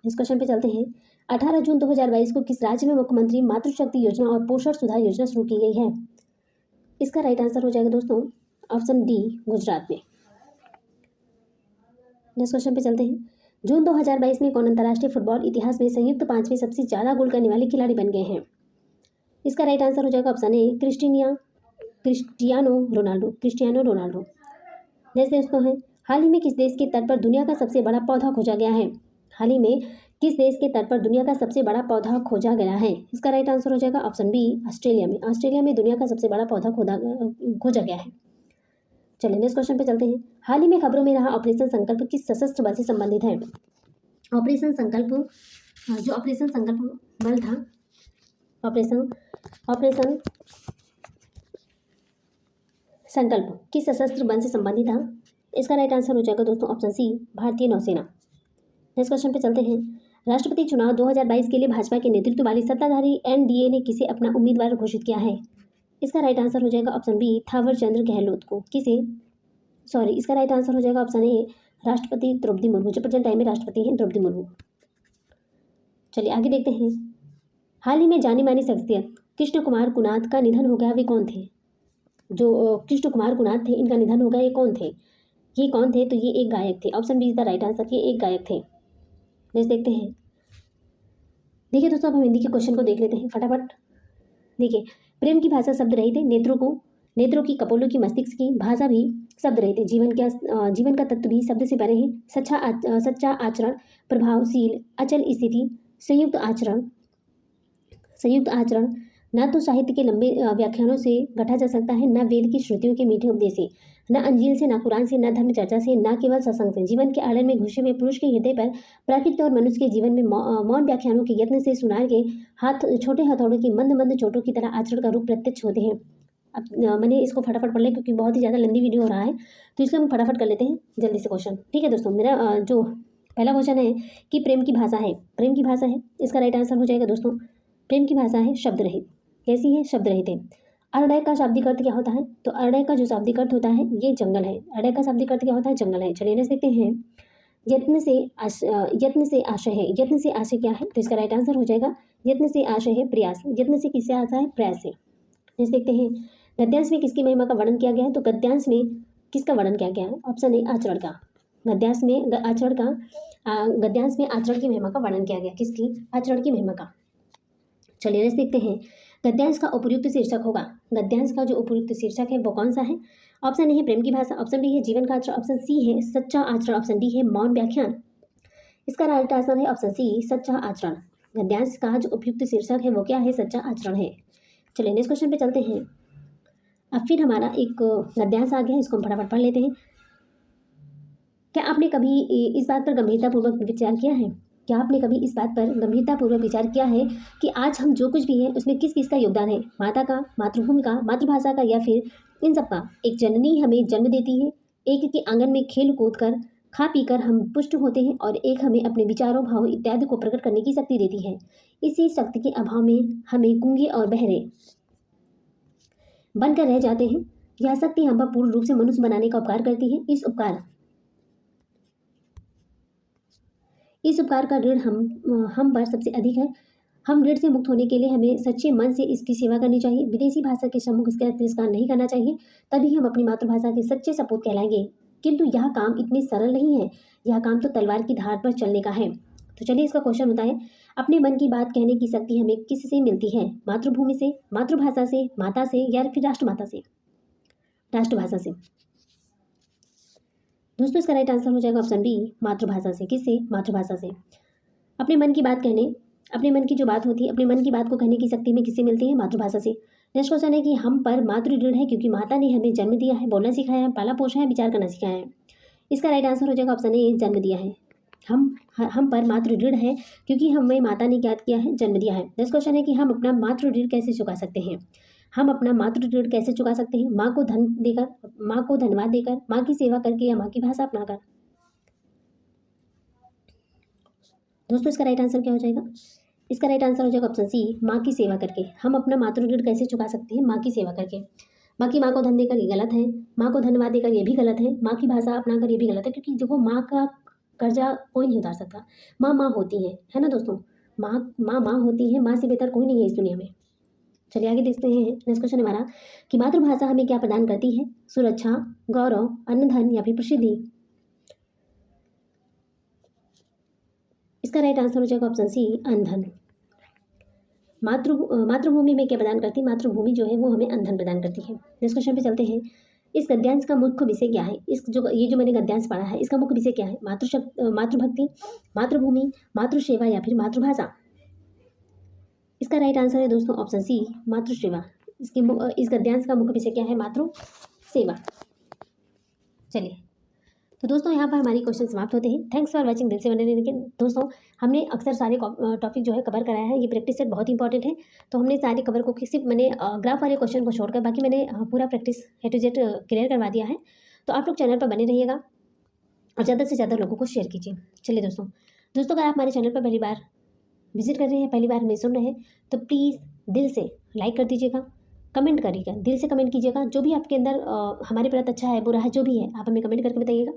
इस क्वेश्चन पे चलते हैं। 18 जून 2022 को किस राज्य में मुख्यमंत्री मातृशक्ति योजना और पोषण सुधार योजना शुरू की गई है? इसका राइट आंसर हो जाएगा दोस्तों ऑप्शन डी, गुजरात में। नेक्स्ट क्वेश्चन पे चलते हैं। जून 2022 में कौन अंतर्राष्ट्रीय फुटबॉल इतिहास में संयुक्त 5वें सबसे ज़्यादा गोल करने वाले खिलाड़ी बन गए हैं? इसका राइट आंसर हो जाएगा option A, Cristiano Ronaldo. Next दोस्तों है। हाल ही में किस देश के तट पर दुनिया का सबसे बड़ा पौधा खोजा गया है? हाल ही में किस देश के तट पर दुनिया का सबसे बड़ा पौधा खोजा गया है? इसका राइट आंसर हो जाएगा ऑप्शन बी, ऑस्ट्रेलिया में। ऑस्ट्रेलिया में दुनिया का सबसे बड़ा पौधा खोजा गया है। चलिए नेक्स्ट क्वेश्चन पे चलते हैं। हाल ही में खबरों में रहा ऑपरेशन संकल्प किस सशस्त्र बल से संबंधित है? ऑपरेशन संकल्प बल था, ऑपरेशन संकल्प किस सशस्त्र बल से संबंधित था? इसका राइट आंसर हो जाएगा दोस्तों ऑप्शन सी, भारतीय नौसेना। नेक्स्ट क्वेश्चन पे चलते हैं। राष्ट्रपति चुनाव 2022 के लिए भाजपा के नेतृत्व वाली सत्ताधारी एनडीए ने किसे अपना उम्मीदवार घोषित किया है? इसका राइट आंसर हो जाएगा ऑप्शन बी, थावर चंद गहलोत को। इसका राइट आंसर हो जाएगा ऑप्शन ए, राष्ट्रपति द्रौपदी मुर्मू, जो प्रेजेंट टाइम में राष्ट्रपति हैं द्रौपदी मुर्मू। चलिए आगे देखते हैं। हाल ही में जानी मानी शख्सियत कृष्ण कुमार कुनाथ का निधन हो गया, वे कौन थे? जो कृष्ण कुमार कुनाथ थे, इनका निधन हो गया, ये कौन थे? तो ये एक गायक थे। Option B is the right answer, ये एक गायक थे। नेक्स्ट देखते हैं। देखिए दोस्तों, अब हम हिंदी के क्वेश्चन को देख लेते हैं फटाफट। देखिए, प्रेम की भाषा शब्द रहित है, नेत्रों की, कपोलों की, मस्तिष्क की भाषा भी शब्द रहित है, जीवन का तत्व भी शब्द से परे है। सच्चा आचरण, प्रभावशील, अचल स्थिति, संयुक्त आचरण न तो साहित्य के लंबे व्याख्यानों से गढ़ा जा सकता है, न वेद की श्रुतियों के मीठे उपदेश से, न अंजील से, न कुरान से, न धर्म चर्चा से, न केवल सत्संग से। जीवन के आड़न में घुसे हुए पुरुष के हृदय पर प्रकृति और मनुष्य के जीवन में मौन व्याख्यानों के यत्न से सुनार के छोटे हथौड़ों की मंद चोटों की तरह आचरण का रूप प्रत्यक्ष होते हैं। अब मैंने इसको फटाफट पढ़ लिया क्योंकि बहुत ही ज़्यादा लंबी वीडियो हो रहा है, तो इसलिए हम फटाफट कर लेते हैं जल्दी से क्वेश्चन। ठीक है दोस्तों, मेरा जो पहला क्वेश्चन है कि प्रेम की भाषा है, इसका राइट आंसर हो जाएगा दोस्तों, प्रेम की भाषा है शब्द रहित। कैसी है? शब्द रहित है। अरण्य का शाब्दिक अर्थ क्या होता है? तो अरण्य का जो शाब्दिक अर्थ होता है ये जंगल है। अरण्य का शाब्दिक अर्थ क्या होता है? जंगल है। चलिए नेक्स्ट देखते हैं। यत्न से आशय है। यत्न से आशय क्या है? तो इसका राइट आंसर हो जाएगा यत्न से आशय है प्रयास। यत्न से किससे आशा है? प्रयास से। नेक्स्ट देखते हैं। गद्यांश में किसकी महिमा का वर्णन किया गया है? तो गद्यांश में किसका वर्णन किया गया है? ऑप्शन ए, आचरण का। गद्यांश में आचरण की महिमा का वर्णन किया गया। किसकी? आचरण की महिमा का। चलिए नेक्स्ट देखते हैं। गद्यांश का उपयुक्त शीर्षक होगा। गद्यांश का जो उपयुक्त शीर्षक है वो कौन सा है? ऑप्शन ए है प्रेम की भाषा, ऑप्शन बी है जीवन का आचरण, ऑप्शन सी है सच्चा आचरण, ऑप्शन डी है मौन व्याख्यान। इसका राइट आंसर है ऑप्शन सी, सच्चा आचरण। गद्यांश का जो उपयुक्त शीर्षक है वो क्या है? सच्चा आचरण है। चलिए नेक्स्ट क्वेश्चन पे चलते हैं। अब फिर हमारा एक गद्यांश आ गया है, इसको हम फटाफट पढ़ लेते हैं। क्या आपने कभी इस बात पर गंभीरतापूर्वक विचार किया है? क्या आपने कभी इस बात पर गंभीरतापूर्वक विचार किया है कि आज हम जो कुछ भी हैं उसमें किस किस का योगदान है? माता का, मातृभूमि का, मातृभाषा का, या फिर इन सब का? एक जननी हमें जन्म देती है, एक के आंगन में खेल कूद कर खा पी कर हम पुष्ट होते हैं, और एक हमें अपने विचारों, भावों इत्यादि को प्रकट करने की शक्ति देती है। इसी शक्ति के अभाव में हमें गूंगे और बहरे बनकर रह जाते हैं। यह शक्ति हम पर पूर्ण रूप से मनुष्य बनाने का उपकार करती है। इस उपकार का ऋण हम पर सबसे अधिक है। हम ऋण से मुक्त होने के लिए हमें सच्चे मन से इसकी सेवा करनी चाहिए। विदेशी भाषा के सम्मुख इसका तिरस्कार नहीं करना चाहिए, तभी हम अपनी मातृभाषा के सच्चे सपूत कहलाएंगे। किंतु यह काम इतनी सरल नहीं है, यह काम तो तलवार की धार पर चलने का है। तो चलिए इसका क्वेश्चन होता है, अपने मन की बात कहने की शक्ति हमें किससे मिलती है? मातृभूमि से, मातृभाषा से, माता से, या फिर राष्ट्रमाता से, राष्ट्रभाषा से? दोस्तों इसका राइट आंसर हो जाएगा ऑप्शन बी, मातृभाषा से। किससे? मातृभाषा से। अपने मन की बात कहने, अपने मन की जो बात होती है, अपने मन की बात को कहने की शक्ति में किससे मिलती है? मातृभाषा से। नेक्स्ट क्वेश्चन है कि हम पर मातृ ऋण है क्योंकि माता ने हमें जन्म दिया है, बोलना सिखाया है, पाला पोषा है, विचार करना सिखाया है। इसका राइट आंसर हो जाएगा ऑप्शन ए, जन्म दिया है। हम पर मातृ ऋण है क्योंकि हमें माता ने क्या किया है? जन्म दिया है। नेक्स्ट क्वेश्चन है कि हम अपना मातृ ऋण कैसे चुका सकते हैं? हम अपना मातृ ऋण कैसे चुका सकते हैं? माँ को धन देकर, माँ को धन्यवाद देकर, माँ की सेवा करके, या माँ की भाषा अपनाकर? दोस्तों इसका राइट आंसर क्या हो जाएगा? इसका राइट आंसर हो जाएगा ऑप्शन सी, माँ की सेवा करके। हम अपना मातृ ऋण कैसे चुका सकते हैं? माँ की सेवा करके। बाकी माँ को धन देकर ये गलत है, माँ को धन्यवाद देकर ये भी गलत है, माँ की भाषा अपनाकर ये भी गलत है, क्योंकि देखो माँ का कर्जा कोई नहीं उतार सकता। माँ माँ होती है ना दोस्तों? माँ होती है, माँ से बेहतर कोई नहीं है इस दुनिया में। चलिए आगे देखते हैं। नेक्स्ट क्वेश्चन हमारा कि मातृभाषा हमें क्या प्रदान करती है? सुरक्षा, गौरव, अन्न धन, या फिर प्रसिद्धि? इसका राइट आंसर हो जाएगा ऑप्शन सी, अन्न धन। मातृभूमि में क्या प्रदान करती है? मातृभूमि जो है वो हमें अन्न धन प्रदान करती है। नेक्स्ट क्वेश्चन पे चलते हैं। इस गद्यांश का मुख्य विषय क्या है? ये जो मैंने गद्यांश पढ़ा है इसका मुख्य विषय क्या है? मातृभक्ति, मातृभूमि, मातृसेवा, या फिर मातृभाषा? इसका राइट आंसर है दोस्तों ऑप्शन सी, मातृसेवा। इस गद्यांश का मुख्य विषय क्या है? मातृसेवा। चलिए तो दोस्तों यहाँ पर हमारी क्वेश्चन समाप्त होते हैं। Thanks for watching. दिल से बने रहने के दोस्तों, हमने अक्सर सारे टॉपिक जो है कवर कराया है। ये प्रैक्टिस सेट बहुत इंपॉर्टेंट है, तो हमने सारे कवर को सिर्फ मैंने ग्राफ वाले क्वेश्चन को छोड़कर बाकी मैंने पूरा practice A to Z clear करवा दिया है। तो आप लोग चैनल पर बने रहिएगा और ज़्यादा से ज़्यादा लोगों को शेयर कीजिए। चलिए दोस्तों अगर आप हमारे चैनल पर पहली बार विजिट कर रहे हैं, पहली बार हमें सुन रहे हैं, तो प्लीज़ दिल से लाइक कर दीजिएगा, कमेंट करिएगा, दिल से कमेंट कीजिएगा। जो भी आपके अंदर हमारे प्रति अच्छा है, बुरा है, जो भी है आप हमें कमेंट करके बताइएगा।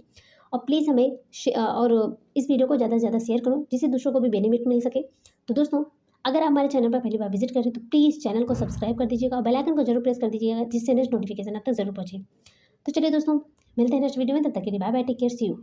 और प्लीज़ हमें और इस वीडियो को ज़्यादा से ज़्यादा शेयर करो जिससे दूसरों को भी बेनिफिट मिल सके। तो दोस्तों अगर आप हमारे चैनल पर पहली बार विजिट करें तो प्लीज़ चैनल को सब्सक्राइब कर दीजिएगा और बेल आइकन को जरूर प्रेस कर दीजिएगा, जिससे नेक्स्ट नोटिफिकेशन आप तक जरूर पहुँचे। तो चलिए दोस्तों मिलते हैं नेक्स्ट वीडियो में, तब तक के लिए bye bye, take care, see you.